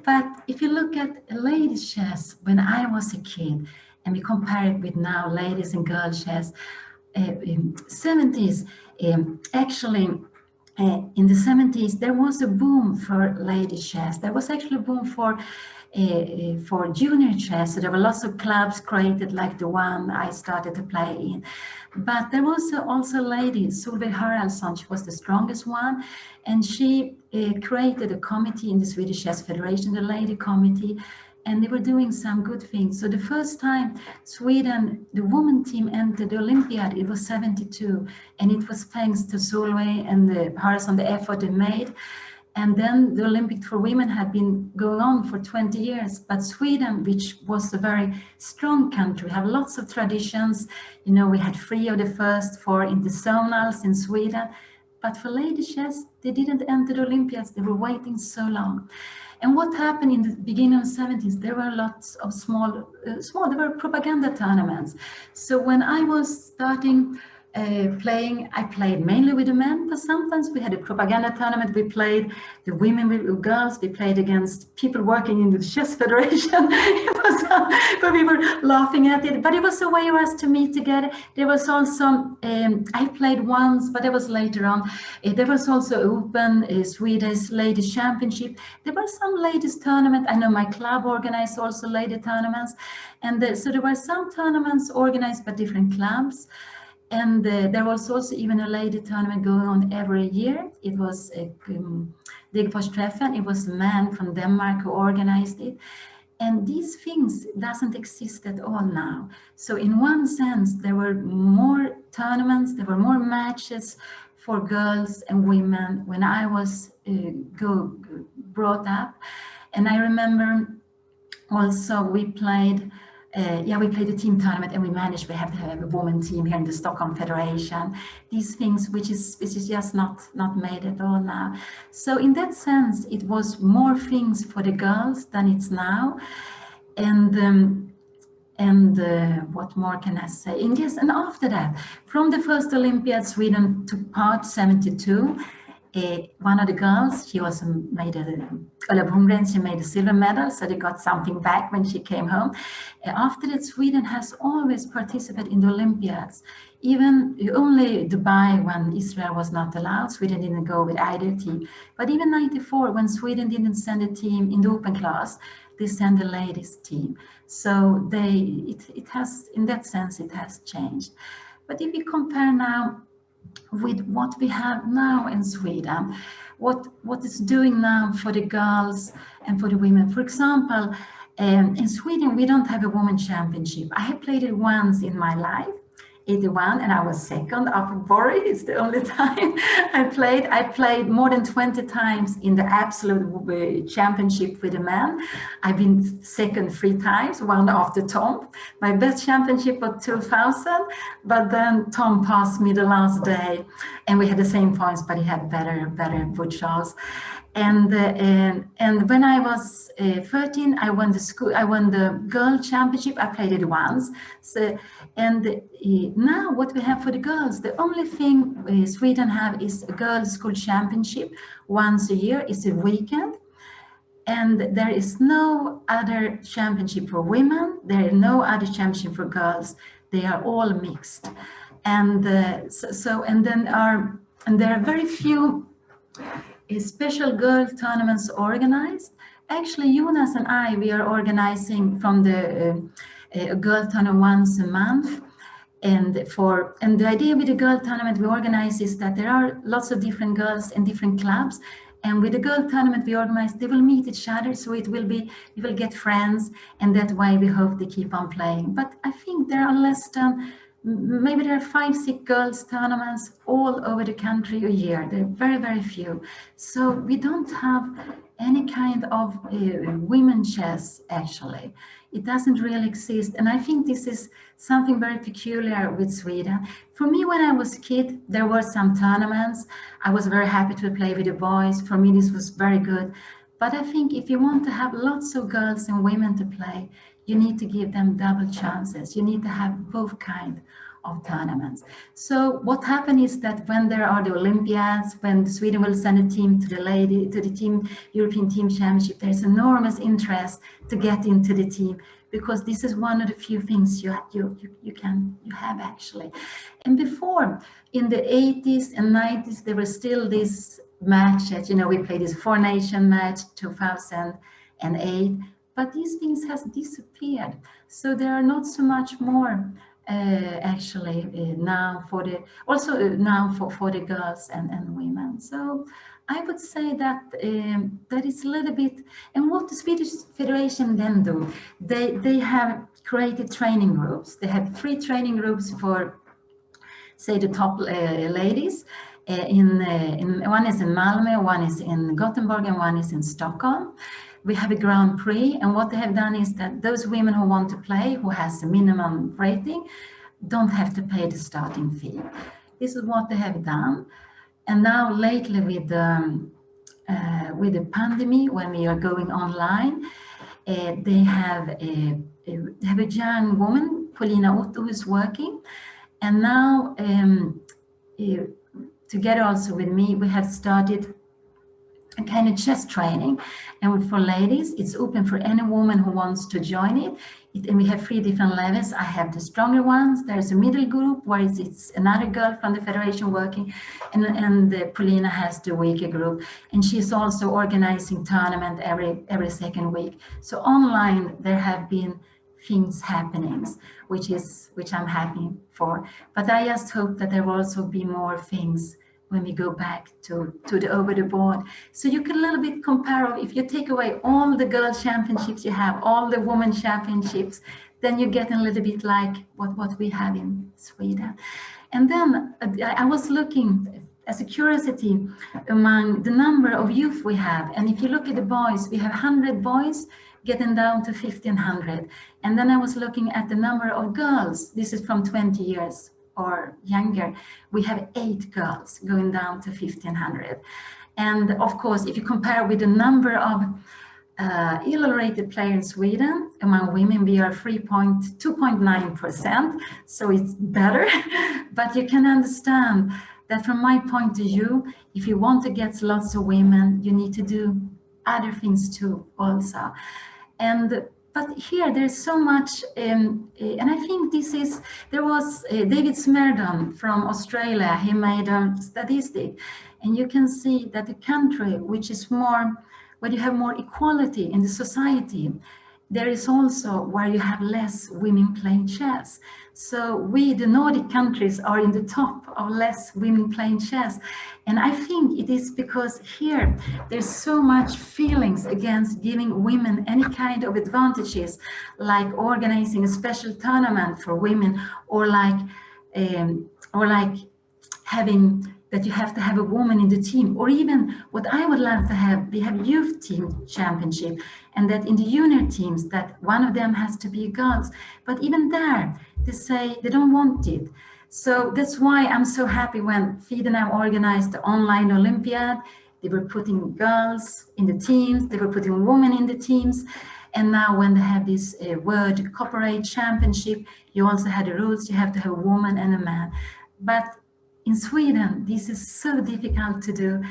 But if you look at ladies chess, when I was a kid, and we compare it with now ladies and girls chess, in 70s, actually, in the 70s, there was a boom for ladies chess. There was actually a boom for junior chess. So there were lots of clubs created like the one I started to play in. But there was also a lady, Solveig Haraldsson. She was the strongest one. And she created a committee in the Swedish Chess Federation, the lady committee. And they were doing some good things. So the first time Sweden, the women team entered the Olympiad, it was 72. And it was thanks to Solveig and the Haraldsson, the effort they made. And then the Olympic for women had been going on for 20 years. But Sweden, which was a very strong country, have lots of traditions. You know, we had 3 of the first 4 interzonals in Sweden. But for ladies chess, they didn't enter the Olympiads. They were waiting so long. And what happened in the beginning of the 70s, there were lots of small, there were propaganda tournaments. So when I was starting playing, I played mainly with the men, but sometimes we had a propaganda tournament. We played the women with girls. We played against people working in the chess federation. It was, but we were laughing at it. But it was a way for us to meet together. There was also, I played once, but it was later on. There was also open Swedish ladies championship. There were some ladies tournament. I know my club organized also lady tournaments. And so there were some tournaments organized by different clubs. And there was also even a lady tournament going on every year. It was Digforstreffen. It was a man from Denmark who organized it. And these things doesn't exist at all now. So in one sense, there were more tournaments, there were more matches for girls and women when I was brought up. And I remember also we played a team tournament, and we managed to have a women team here in the Stockholm Federation. These things, which is just not made at all now. So in that sense, it was more things for the girls than it's now. And what more can I say? And yes, and after that, from the first Olympiad, Sweden took part 72. One of the girls, she also made Ulla Blomgren, she made a silver medal, so they got something back when she came home. After that, Sweden has always participated in the Olympiads. Even only Dubai, when Israel was not allowed, Sweden didn't go with either team. But even 94, when Sweden didn't send a team in the open class, they sent a ladies team. So it has, in that sense, it has changed. But if you compare now with what we have now in Sweden, what it's doing now for the girls and for the women. For example, in Sweden, we don't have a women championship. I have played it once in my life, 81, and I was second after Borg. It's the only time I played. I played more than 20 times in the absolute championship with the men. I've been second 3 times, one after Tom. My best championship was 2000, but then Tom passed me the last day, and we had the same points, but he had better wood shots. And when I was 13, I won the girl championship. I played it once. So, and now what we have for the girls, the only thing Sweden have is a girls' school championship once a year. It's a weekend. And there is no other championship for women. There is no other championship for girls. They are all mixed. And there are very few special girl tournaments organized. Actually, Jonas and I, we are organizing from the girl tournament once a month. And the idea with the girl tournament we organize is that there are lots of different girls in different clubs. And with the girl tournament we organize, they will meet each other. So you will get friends. And that way we hope they keep on playing. But I think there are less than, maybe there are 5-6 girls tournaments all over the country a year. There are very, very few. So we don't have any kind of women chess, actually. It doesn't really exist. And I think this is something very peculiar with Sweden. For me, when I was a kid, there were some tournaments. I was very happy to play with the boys. For me, this was very good. But I think if you want to have lots of girls and women to play, you need to give them double chances. You need to have both kind of tournaments. So what happened is that when there are the Olympiads, when Sweden will send a team to the team European Team Championship, there's enormous interest to get into the team, because this is one of the few things you have actually. And before, in the 80s and 90s, there were still these matches. You know, we played this four-nation match 2008, but these things has disappeared. So there are not so much more actually now for the now for the girls and women. So I would say that that is a little bit. And what the Swedish Federation then do, they have created training groups. They have 3 training groups for, say, the top ladies. One is in Malmö, one is in Gothenburg, and one is in Stockholm. We have a Grand Prix, and what they have done is that those women who want to play, who has a minimum rating, don't have to pay the starting fee. This is what they have done. And now lately with the pandemic, when we are going online, they have a young woman, Paulina Otto, who is working. And now together also with me, we have started a kind of chess training, and for ladies, it's open for any woman who wants to join it. And we have 3 different levels. I have the stronger ones. There's a middle group where it's another girl from the federation working, and Paulina has the weaker group, and she's also organizing tournament every second week. So online there have been things happening, which I'm happy for. But I just hope that there will also be more things when we go back to the over the board. So you can a little bit compare, if you take away all the girl championships you have, all the women championships, then you get a little bit like what we have in Sweden. And then I was looking as a curiosity among the number of youth we have. And if you look at the boys, we have 100 boys getting down to 1,500. And then I was looking at the number of girls. This is from 20 years or younger. We have 8 girls going down to 1,500. And of course, if you compare with the number of ill-rated players in Sweden, among women, we are 2.9%. So it's better. But you can understand that from my point of view, if you want to get lots of women, you need to do other things too also. But here there's so much, and I think there was David Smerdon from Australia. He made a statistic, and you can see that the country which is more, where you have more equality in the society, there is also where you have less women playing chess. So we, the Nordic countries, are in the top of less women playing chess. And I think it is because here there's so much feelings against giving women any kind of advantages, like organizing a special tournament for women, or like having that you have to have a woman in the team, or even what I would love to have, we have youth team championship, and that in the junior teams that one of them has to be girls. But even there, they say they don't want it. So that's why I'm so happy when FIDE now organized the online Olympiad. They were putting girls in the teams, they were putting women in the teams. And now when they have this World Corporate Championship, you also had the rules, you have to have a woman and a man. But in Sweden, this is so difficult to do,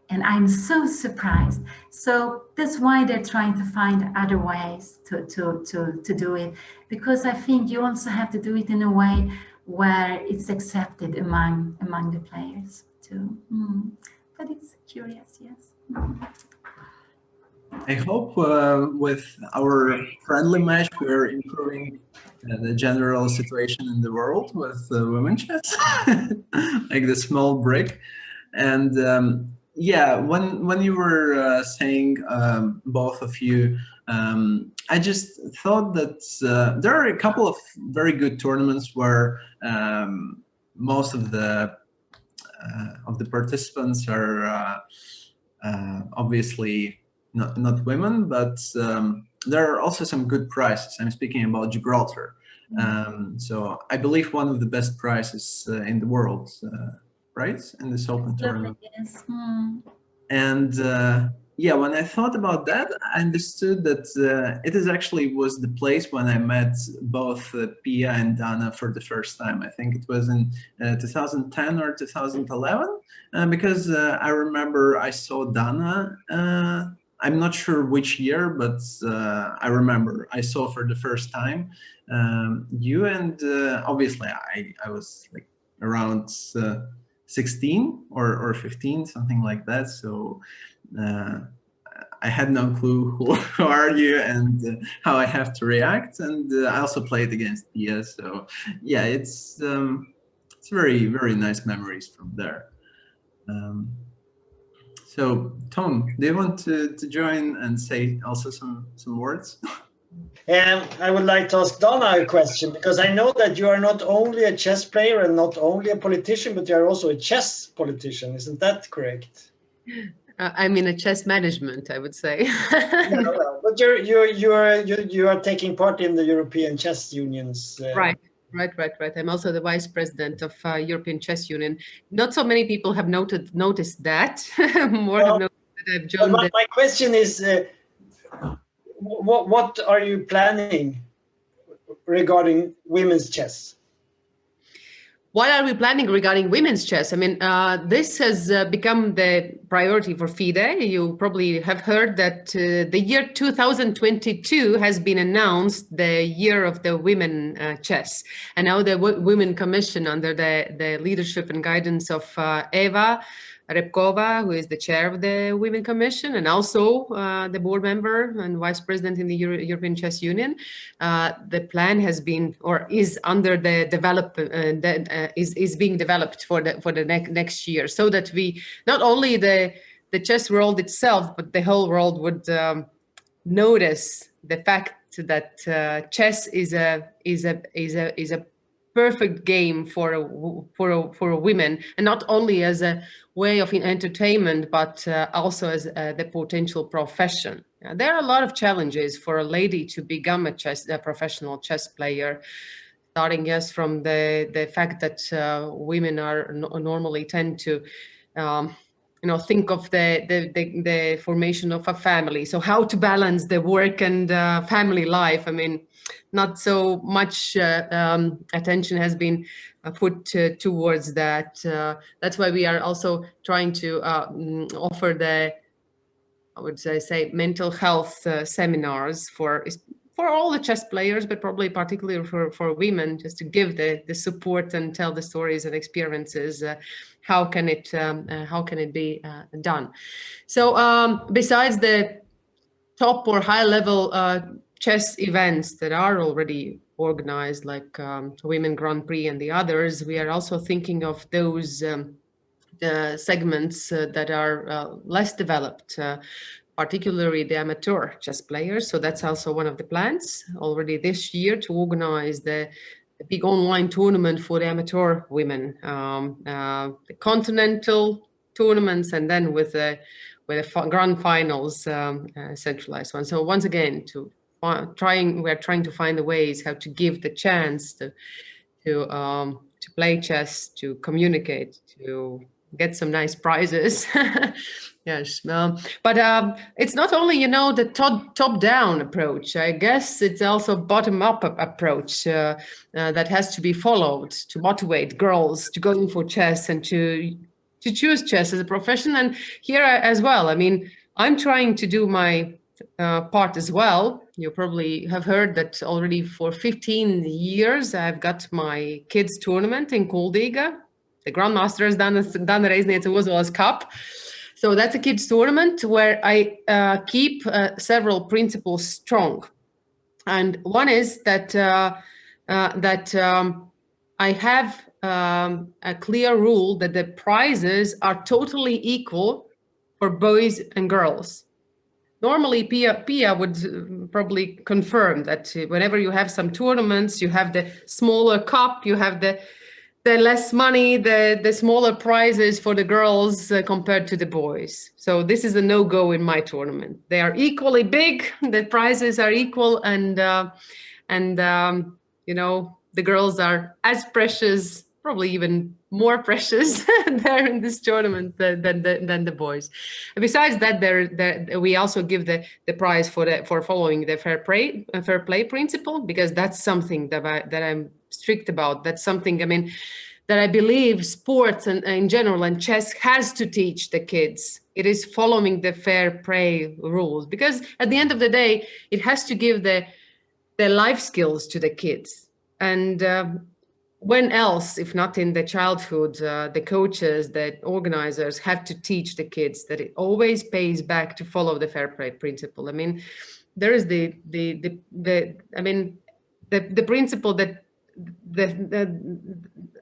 and I'm so surprised. So that's why they're trying to find other ways to do it, because I think you also have to do it in a way where it's accepted among the players too. But it's curious, yes. I hope with our friendly match, we're improving the general situation in the world with women's chess, like the small break. And yeah, when you were saying, both of you, I just thought that there are a couple of very good tournaments where most of the participants are obviously not women, but there are also some good prizes. I'm speaking about Gibraltar. So I believe one of the best prizes in the world, right? In this open tournament. Yes. And yeah, when I thought about that, I understood that it is actually was the place when I met both Pia and Dana for the first time. I think it was in 2010 or 2011, because I remember I saw Dana. I'm not sure which year, but I remember I saw for the first time you, and obviously I was like around 16 or 15, something like that. So I had no clue who are you and how I have to react. And I also played against Pia. So yeah, it's very, very nice memories from there. So Tom, do you want to join and say also some words? And I would like to ask Dana a question, because I know that you are not only a chess player and not only a politician, but you are also a chess politician. Isn't that correct? I mean, a chess management, I would say. Yeah, well, but you are taking part in the European Chess Union's. Right. I'm also the vice president of European Chess Union. Not so many people have noticed that. More have noticed that I've joined. My question is, what are you planning regarding women's chess? What are we planning regarding women's chess? I mean, this has become the priority for FIDE. You probably have heard that the year 2022 has been announced the year of the women chess. And now the Women Commission, under the leadership and guidance of Eva Repkova, who is the chair of the Women Commission, and also the board member and vice president in the European Chess Union. The plan has been, or is under the is being developed for the next year, so that we not only the chess world itself, but the whole world would notice the fact that chess is a perfect game for women, and not only as a way of entertainment, but also as the potential profession. There are a lot of challenges for a lady to become a professional chess player, starting from the fact that women are normally tend to think of the formation of a family. So how to balance the work and family life. I mean, not so much attention has been put towards that. That's why we are also trying to offer I would say mental health seminars for all the chess players, but probably particularly for women, just to give the support and tell the stories and experiences. How can it be done? So besides the top or high level chess events that are already organized, like Women Grand Prix and the others, we are also thinking of those segments that are less developed, particularly the amateur chess players. So that's also one of the plans already this year, to organize the big online tournament for the amateur women, the continental tournaments, and then with the grand finals, centralized one. So once again, we're trying to find the ways how to give the chance to play chess, to communicate, to get some nice prizes. Yes, but it's not only the top-down approach. I guess it's also bottom-up approach that has to be followed to motivate girls to go in for chess and to choose chess as a profession. And here as well, I mean, I'm trying to do my part as well. You probably have heard that already for 15 years I've got my kids tournament in Kuldiga, the Grandmasters Dana Reizniece-Ozola's Cup. So that's a kids tournament where I keep several principles strong, and one is that I have a clear rule that the prizes are totally equal for boys and girls. Normally, Pia would probably confirm that whenever you have some tournaments, you have the smaller cup, you have the less money, the smaller prizes for the girls compared to the boys. So this is a no-go in my tournament. They are equally big, the prizes are equal, and the girls are as precious probably even more precious there in this tournament than the boys. And besides that, we also give the prize for following the fair play principle, because that's something that I'm strict about. That's something, I mean, that I believe sports and in general and chess has to teach the kids. It is following the fair play rules, because at the end of the day, it has to give the life skills to the kids. And when else, if not in the childhood, the coaches, the organizers have to teach the kids that it always pays back to follow the fair play principle. I mean, there is the principle that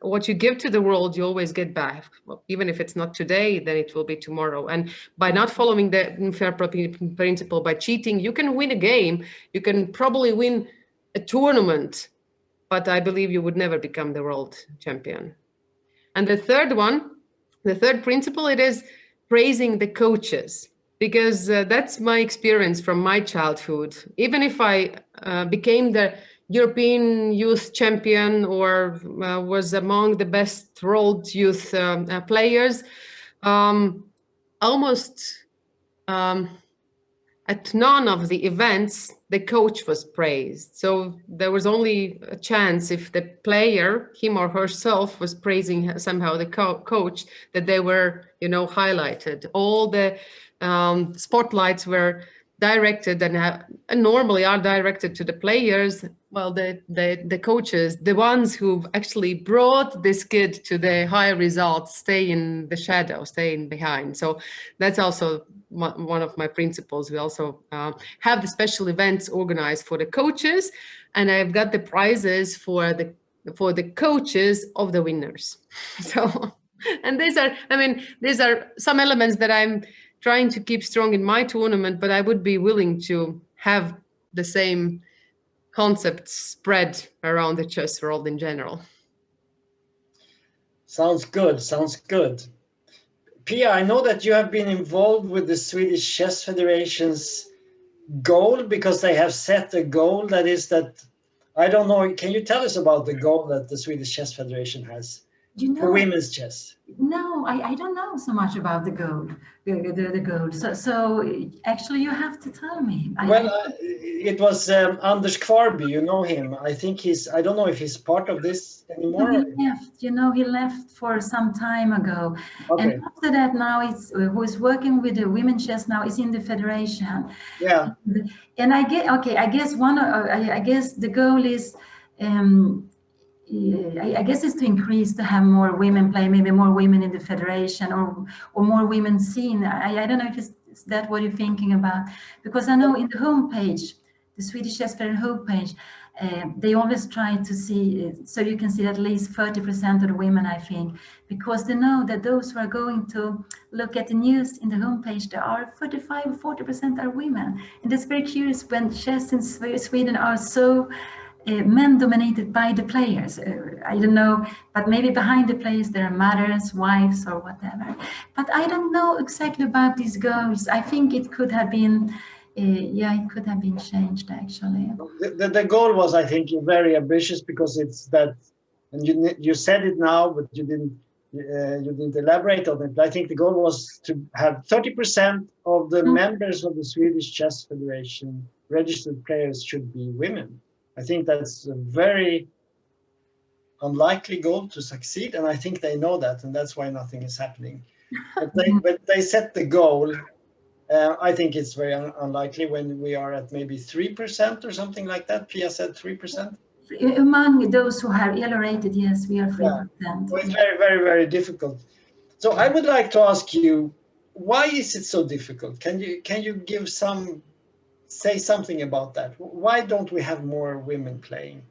what you give to the world, you always get back. Well, even if it's not today, then it will be tomorrow. And by not following the fair play principle, by cheating, you can win a game. You can probably win a tournament, but I believe you would never become the world champion. And the third principle, it is praising the coaches, because that's my experience from my childhood. Even if I became the European youth champion or was among the best world youth players, almost at none of the events the coach was praised. So there was only a chance if the player, him or herself, was praising somehow the coach, that they were, highlighted. All the spotlights were directed and normally are directed to the players. Well, the coaches, the ones who actually brought this kid to the high results, stay in the shadow, stay in behind. So that's also one of my principles. We also have the special events organized for the coaches, and I've got the prizes for the coaches of the winners. So, and these are some elements that I'm trying to keep strong in my tournament, but I would be willing to have the same concepts spread around the chess world in general. Sounds good. Pia, I know that you have been involved with the Swedish Chess Federation's goal, because they have set a goal that is that, I don't know, can you tell us about the goal that the Swedish Chess Federation has for women's chess? No, I don't know so much about the goal. The goal. So actually, you have to tell me. It was Anders Kvarby. You know him. I think I don't know if he's part of this anymore. No, he left for some time ago. Okay. And after that, now who's working with the women's chess now is in the federation. Yeah. And I guess the goal is. I guess it's to increase, to have more women play, maybe more women in the federation, or more women seen. I don't know if is that what you're thinking about, because I know in the homepage, the Swedish Chess Federation homepage, they always try to see, so you can see at least 30% of the women, I think, because they know that those who are going to look at the news in the homepage, there are 40% are women. And that's very curious when chess in Sweden are so men dominated by the players. I don't know, but maybe behind the players there are mothers, wives, or whatever. But I don't know exactly about these goals. I think it could have been, it could have been changed actually. The goal was, I think, very ambitious, because it's that, and you said it now, but you didn't elaborate on it. I think the goal was to have 30% of the members of the Swedish Chess Federation, registered players, should be women. I think that's a very unlikely goal to succeed, and I think they know that, and that's why nothing is happening. But they set the goal. I think it's very unlikely when we are at maybe 3% or something like that. Pia said 3%. Among those who are ill-rated, yes, we are 3%. Yeah. So it's very, very, very difficult. So I would like to ask you, why is it so difficult? Can you give say something about that? Why don't we have more women playing?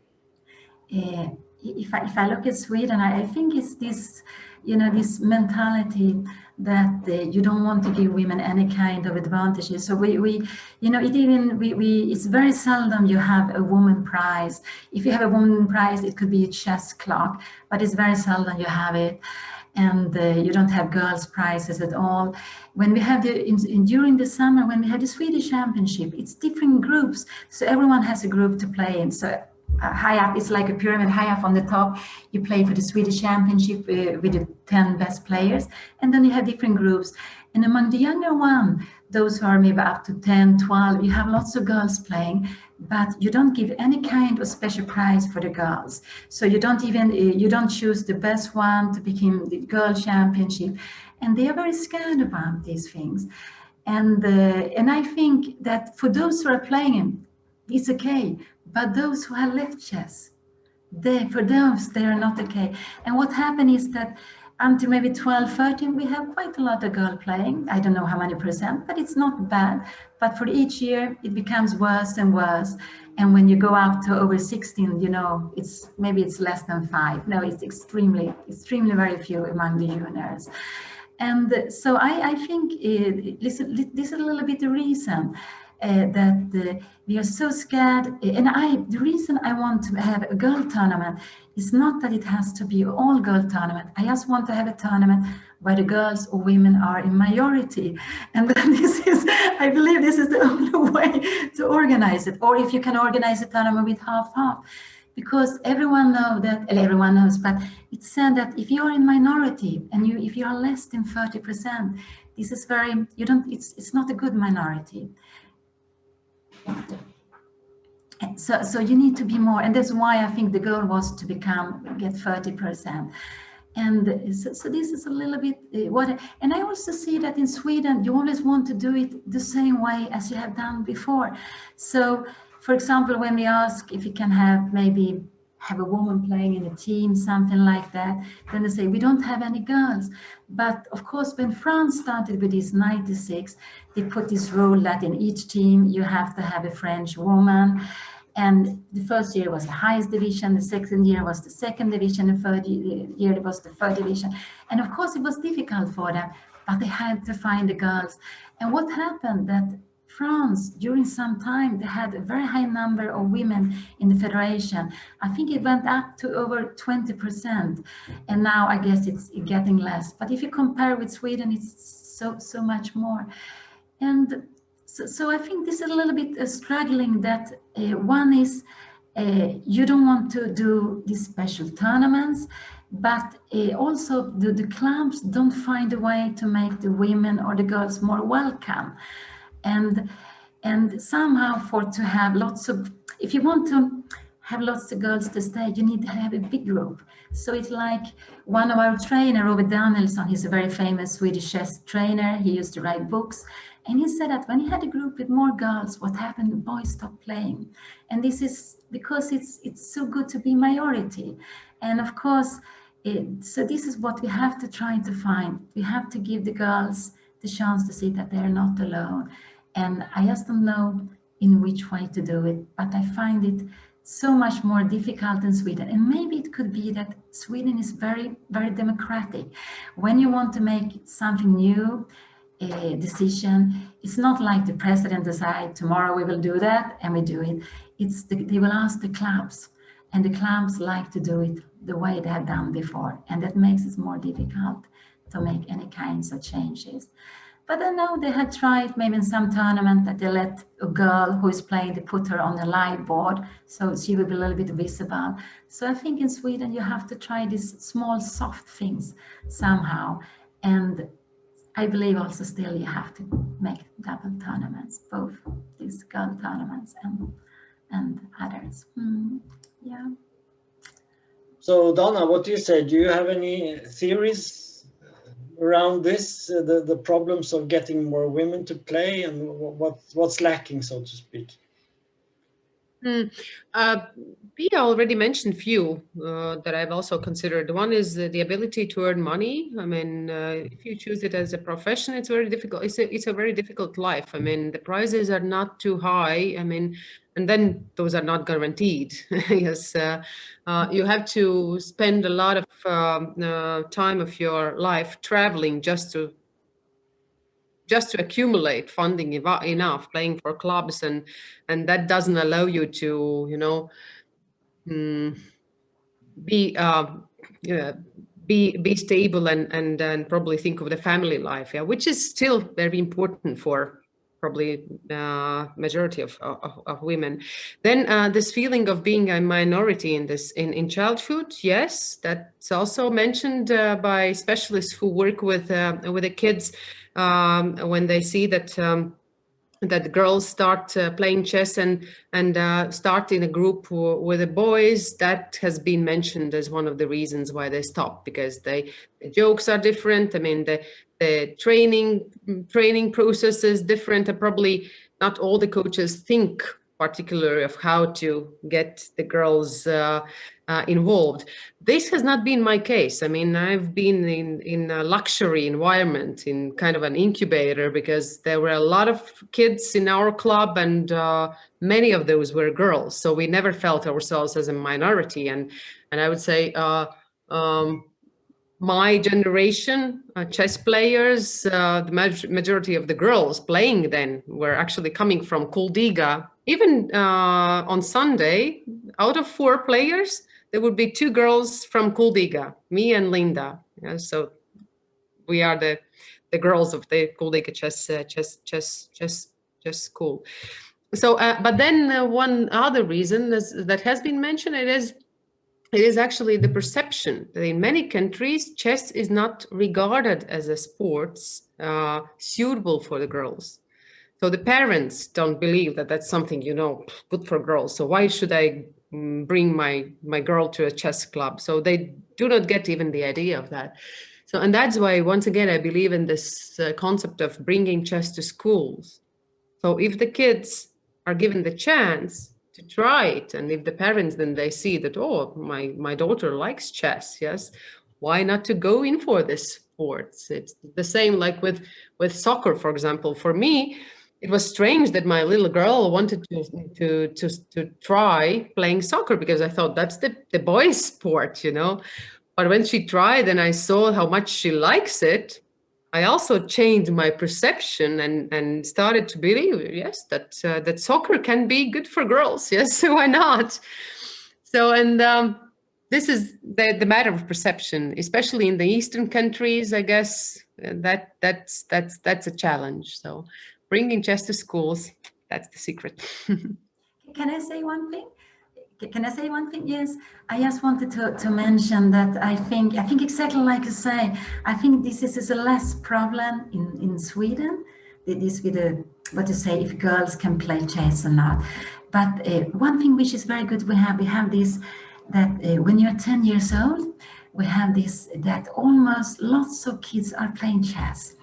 If I look at Sweden, I think it's this, this mentality that you don't want to give women any kind of advantages. So it's very seldom you have a woman prize. If you have a woman prize, it could be a chess clock, but it's very seldom you have it. And you don't have girls' prizes at all. When we have during the summer, when we have the Swedish Championship, it's different groups, so everyone has a group to play in. So high up. It's like a pyramid. High up on the top, you play for the Swedish championship with the 10 best players, and then you have different groups. And among the younger one, those who are maybe up to 10, 12, you have lots of girls playing, but you don't give any kind of special prize for the girls. So you don't choose the best one to become the girl championship, and they are very scared about these things. And I think that for those who are playing, it's okay. But those who have left chess, for those, they are not okay. And what happened is that until maybe 12, 13, we have quite a lot of girls playing. I don't know how many percent, but it's not bad. But for each year, it becomes worse and worse. And when you go up to over 16, it's less than 5. No, it's extremely very few among the juniors. And so I think this is a little bit the reason that we are so scared. And the reason I want to have a girl tournament is not that it has to be all girl tournament. I just want to have a tournament where the girls or women are in majority. And then I believe this is the only way to organize it. Or if you can organize a tournament with half-half. Because everyone knows, but it's said that if you are in minority and if you are less than 30%, this is it's not a good minority. So you need to be more, and that's why I think the goal was to get 30%. And so this is a little bit and I also see that in Sweden, you always want to do it the same way as you have done before. So, for example, when we ask if you can have a woman playing in a team, something like that, then they say, we don't have any girls. But of course, when France started with this 96, they put this rule that in each team, you have to have a French woman. And the first year was the highest division, the second year was the second division, the third year it was the third division. And of course, it was difficult for them, but they had to find the girls. And what happened that France, during some time, they had a very high number of women in the federation. I think it went up to over 20%. And now I guess it's getting less. But if you compare with Sweden, it's so much more. And so I think this is a little bit struggling that one is you don't want to do these special tournaments, but also the clubs don't find a way to make the women or the girls more welcome. And somehow to have if you want to have lots of girls to stay, you need to have a big group. So it's like one of our trainer, Robert Danielsson, he's a very famous Swedish chess trainer. He used to write books. And he said that when he had a group with more girls, what happened? The boys stopped playing. And this is because it's so good to be minority. And of course, so this is what we have to try to find. We have to give the girls the chance to see that they're not alone. And I just don't know in which way to do it, but I find it so much more difficult in Sweden. And maybe it could be that Sweden is very, very democratic. When you want to make something new, a decision, it's not like the president decide tomorrow we will do that and we do it. They will ask the clubs, and the clubs like to do it the way they have done before. And that makes it more difficult to make any kinds of changes. But I know they had tried maybe in some tournament that they let a girl who is playing, they put her on the live board so she will be a little bit visible. So I think in Sweden you have to try these small soft things somehow. And I believe also still you have to make double tournaments, both these girl tournaments and others. Yeah. So Dana, what do you say? Do you have any theories around this, the problems of getting more women to play, and what's lacking, so to speak? Pia already mentioned few that I've also considered. One is the ability to earn money. I mean, if you choose it as a profession, it's very difficult. It's a very difficult life. I mean, the prices are not too high. I mean, and then those are not guaranteed. Yes, you have to spend a lot of time of your life traveling just to accumulate funding enough, playing for clubs, and that doesn't allow you to, be stable and probably think of the family life, which is still very important for probably majority of women. Then this feeling of being a minority in childhood, yes, that's also mentioned by specialists who work with the kids when they see that. That girls start playing chess and start in a group with the boys. That has been mentioned as one of the reasons why they stop, because the jokes are different. I mean, the training process is different, and probably not all the coaches think particularly of how to get the girls involved. This has not been my case. I mean, I've been in a luxury environment, in kind of an incubator, because there were a lot of kids in our club, and many of those were girls. So we never felt ourselves as a minority. And I would say my generation, chess players, the majority of the girls playing then were actually coming from Kuldiga. Even on Sunday, out of 4 players, there would be 2 girls from Kuldiga, me and Linda. Yeah, so we are the girls of the Kuldiga chess school. So, but then one other reason that has been mentioned, it is actually the perception that in many countries, chess is not regarded as a sport suitable for the girls. So the parents don't believe that that's something, good for girls. So why should I bring my girl to a chess club? So they do not get even the idea of that. So, and that's why, once again, I believe in this concept of bringing chess to schools. So if the kids are given the chance to try it, and if the parents then they see that, oh, my daughter likes chess, yes, why not to go in for this sports? It's the same like with soccer, for example. For me, it was strange that my little girl wanted to try playing soccer, because I thought that's the boys' sport, But when she tried and I saw how much she likes it, I also changed my perception and started to believe, yes, that soccer can be good for girls. Yes, so why not? So, and this is the matter of perception, especially in the Eastern countries. I guess that's a challenge. So, bringing chess to schools, that's the secret. Can I say one thing? Can I say one thing? Yes, I just wanted to mention that I think exactly like you say, I think this is a less problem in Sweden. This with what to say, if girls can play chess or not. But one thing which is very good, we have this, that when you're 10 years old, we have this, that almost lots of kids are playing chess.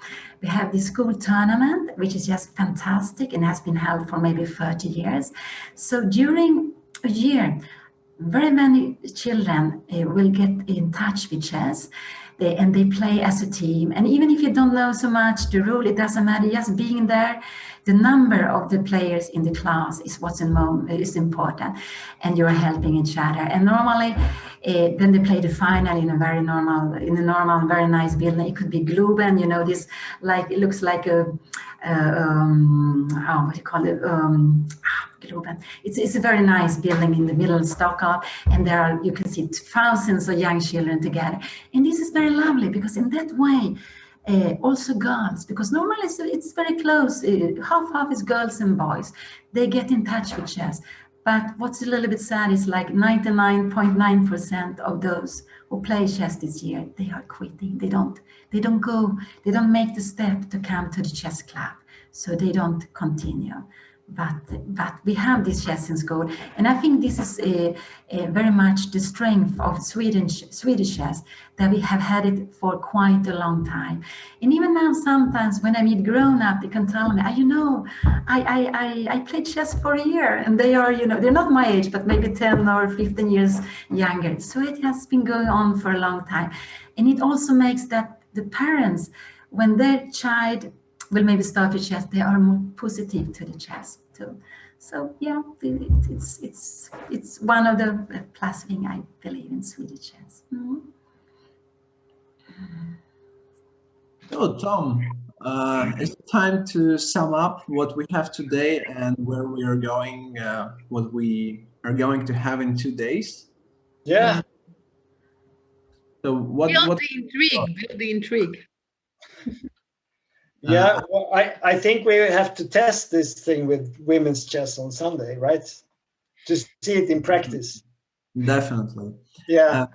We have the school tournament, which is just fantastic and has been held for maybe 30 years. So during a year, very many children will get in touch with chess, and they play as a team. And even if you don't know so much the rule, it doesn't matter. Just being there, the number of the players in the class is what's is important, and you're helping each other. And normally, then they play the final in a normal, very nice building. It could be Globen, this, like, it looks like a what do you call it? Globen. It's a very nice building in the middle of Stockholm, and you can see thousands of young children together. And this is very lovely, because in that way, also girls, because normally it's very close, half is girls and boys, they get in touch with chess. But what's a little bit sad is like 99.9% of those who play chess this year, they are quitting. They don't make the step to come to the chess club, so they don't continue. But we have this chess in school, and I think this is very much the strength of Swedish chess, that we have had it for quite a long time. And even now, sometimes when I meet grown up, they can tell me, I played chess for a year, and they are, they're not my age, but maybe 10 or 15 years younger. So it has been going on for a long time, and it also makes that the parents, when their child will maybe start with chess, they are more positive to the chess too. So yeah, it's one of the plus thing I believe in Swedish chess. Mm-hmm. So Tom, it's time to sum up what we have today and where we are going, what we are going to have in 2 days. Yeah. So what? Build the intrigue. Yeah, well, I think we have to test this thing with women's chess on Sunday, right? To see it in practice. Definitely. Yeah,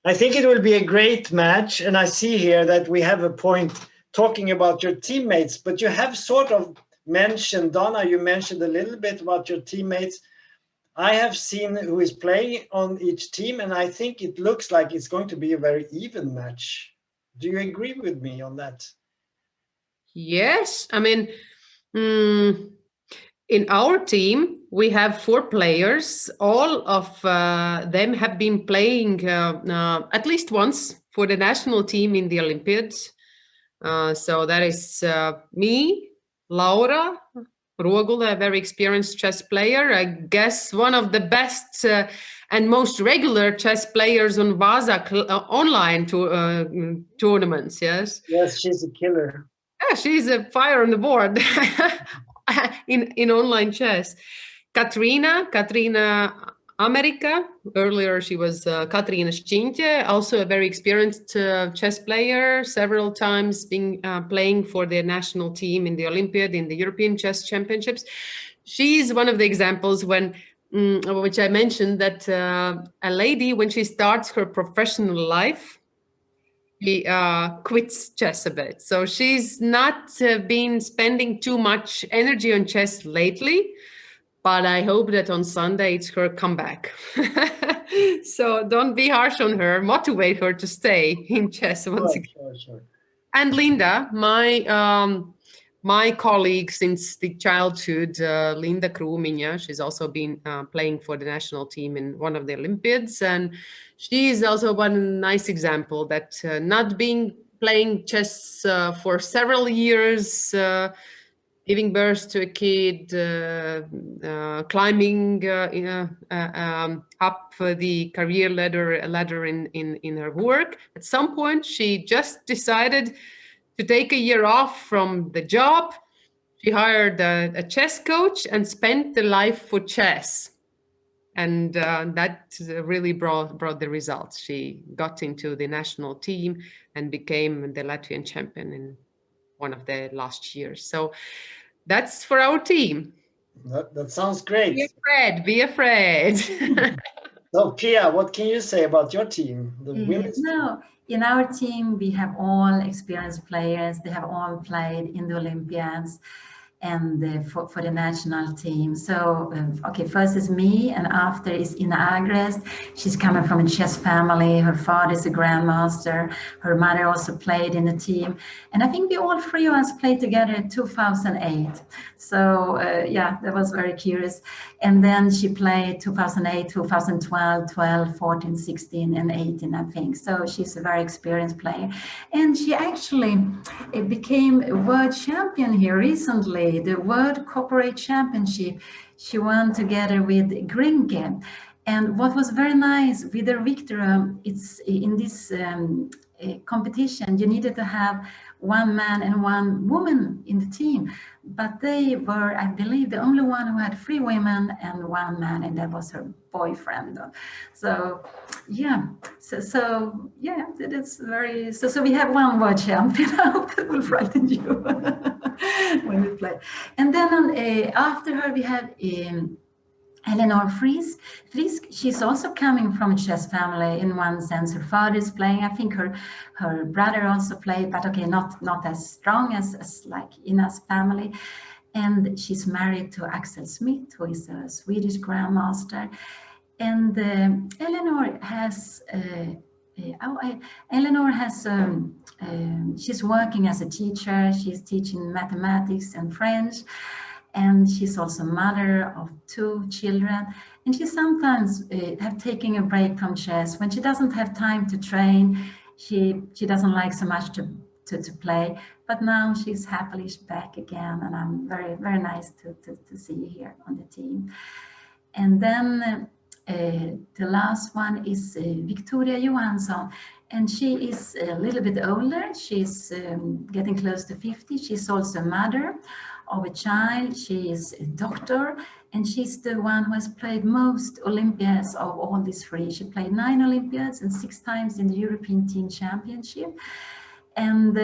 I think it will be a great match. And I see here that we have a point talking about your teammates, but you have sort of mentioned, Donna, you mentioned a little bit about your teammates. I have seen who is playing on each team, and I think it looks like it's going to be a very even match. Do you agree with me on that? Yes, I mean, in our team, we have 4 players. All of them have been playing at least once for the national team in the Olympiads. So that is me, Laura, Rogula, a very experienced chess player. I guess one of the best and most regular chess players on Vasa online tournaments. Yes. Yes, she's a killer. Yeah, she's a fire on the board in online chess. Katrina America. Earlier, she was Katrina Šķinte, also a very experienced chess player, several times being playing for the national team in the Olympiad, in the European Chess Championships. She's one of the examples which I mentioned, that a lady, when she starts her professional life, she quits chess a bit. So she's not been spending too much energy on chess lately, but I hope that on Sunday it's her comeback. So don't be harsh on her, motivate her to stay in chess once again. Sure. And Linda, my colleague since the childhood, Linda Kruminja, she's also been playing for the national team in one of the Olympiads. And she is also one nice example that not being playing chess for several years, giving birth to a kid, climbing up the career ladder in her work. At some point, she just decided to take a year off from the job. She hired a chess coach and spent the life for chess. And that really brought the results. She got into the national team and became the Latvian champion in one of the last years. So that's for our team. That sounds great. Be afraid. So, Pia, what can you say about your team, the women's team? No, in our team, we have all experienced players. They have all played in the Olympiads and for the national team. So, okay, first is me, and after is Ina Agrest. She's coming from a chess family. Her father is a grandmaster. Her mother also played in the team. And I think we all 3 of us played together in 2008. So, yeah, that was very curious. And then she played 2008, 2012, 12, 14, 16, and 18, I think. So she's a very experienced player. And she actually became a world champion here recently, the World Corporate Championship. She won together with Grinke. And what was very nice with her victory, it's in this competition, you needed to have 1 man and 1 woman in the team. But they were, I believe, the only one who had 3 women and 1 man, and that was her boyfriend. So, yeah. So yeah, that's very. So we have 1 world champion. I hope that will frighten you when we play. And then after her, we have. Eleanor Frisk, she's also coming from a chess family in one sense. Her father is playing. I think her brother also played, but okay, not as strong as like Ina's family. And she's married to Axel Smith, who is a Swedish grandmaster. And Eleanor has she's working as a teacher. She's teaching mathematics and French. And she's also mother of 2 children. And she sometimes have taken a break from chess. When she doesn't have time to train, she doesn't like so much to play. But now she's happily back again. And I'm very, very nice to see you here on the team. And then the last one is Victoria Johansson. And she is a little bit older. She's getting close to 50. She's also a mother of a child. She is a doctor, and she's the one who has played most Olympiads of all these 3. She played 9 Olympiads and 6 times in the European Team Championship. And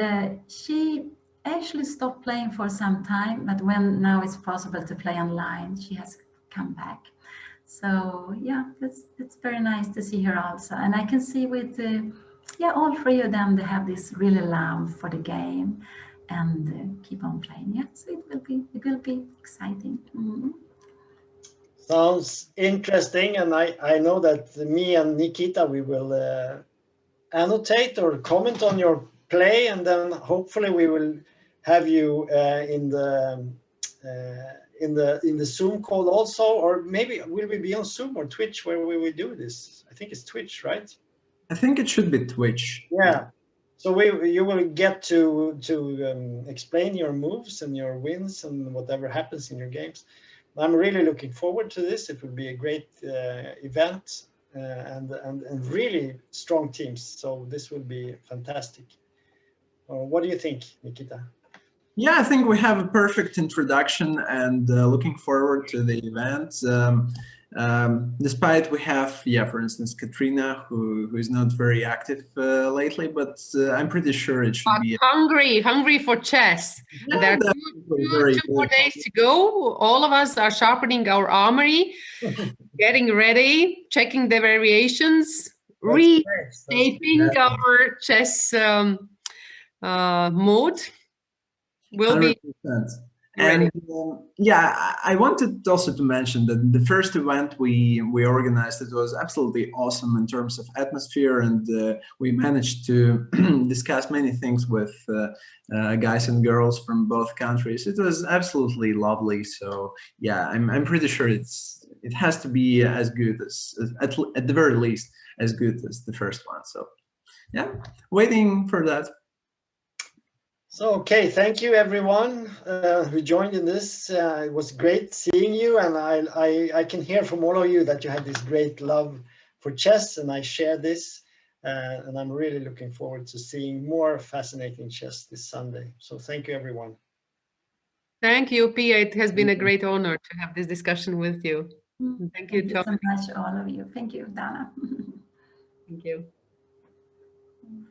she actually stopped playing for some time, but when now it's possible to play online, she has come back. So yeah, it's very nice to see her also. And I can see with all three of them, they have this really love for the game and keep on playing. Yeah, so it will be exciting. Mhm. Sounds interesting, and I know that me and Nikita, we will annotate or comment on your play, and then hopefully we will have you in the Zoom call also, or maybe will we be on Zoom or Twitch where we will do this? I think it's Twitch, right? I think it should be Twitch. Yeah. So you will get to explain your moves and your wins and whatever happens in your games. I'm really looking forward to this. It will be a great event and really strong teams. So this will be fantastic. What do you think, Nikita? Yeah, I think we have a perfect introduction and looking forward to the event. Despite we have, for instance, Katrina, who is not very active lately, but I'm pretty sure it should be hungry for chess. Yeah, There are two more days to go. All of us are sharpening our armory, getting ready, checking the variations, reshaping our chess mode. Will 100%. be And I wanted also to mention that the first event we organized, it was absolutely awesome in terms of atmosphere, and we managed to discuss many things with guys and girls from both countries. It was absolutely lovely. So yeah, I'm pretty sure it has to be as good as at the very least as good as the first one. So yeah, waiting for that. So, okay, thank you everyone who joined in this. It was great seeing you, and I can hear from all of you that you have this great love for chess, and I share this, and I'm really looking forward to seeing more fascinating chess this Sunday. So thank you everyone. Thank you, Pia. It has been a great honor to have this discussion with you. Thank you, Thank you so much, all of you. Thank you, Dana. Thank you.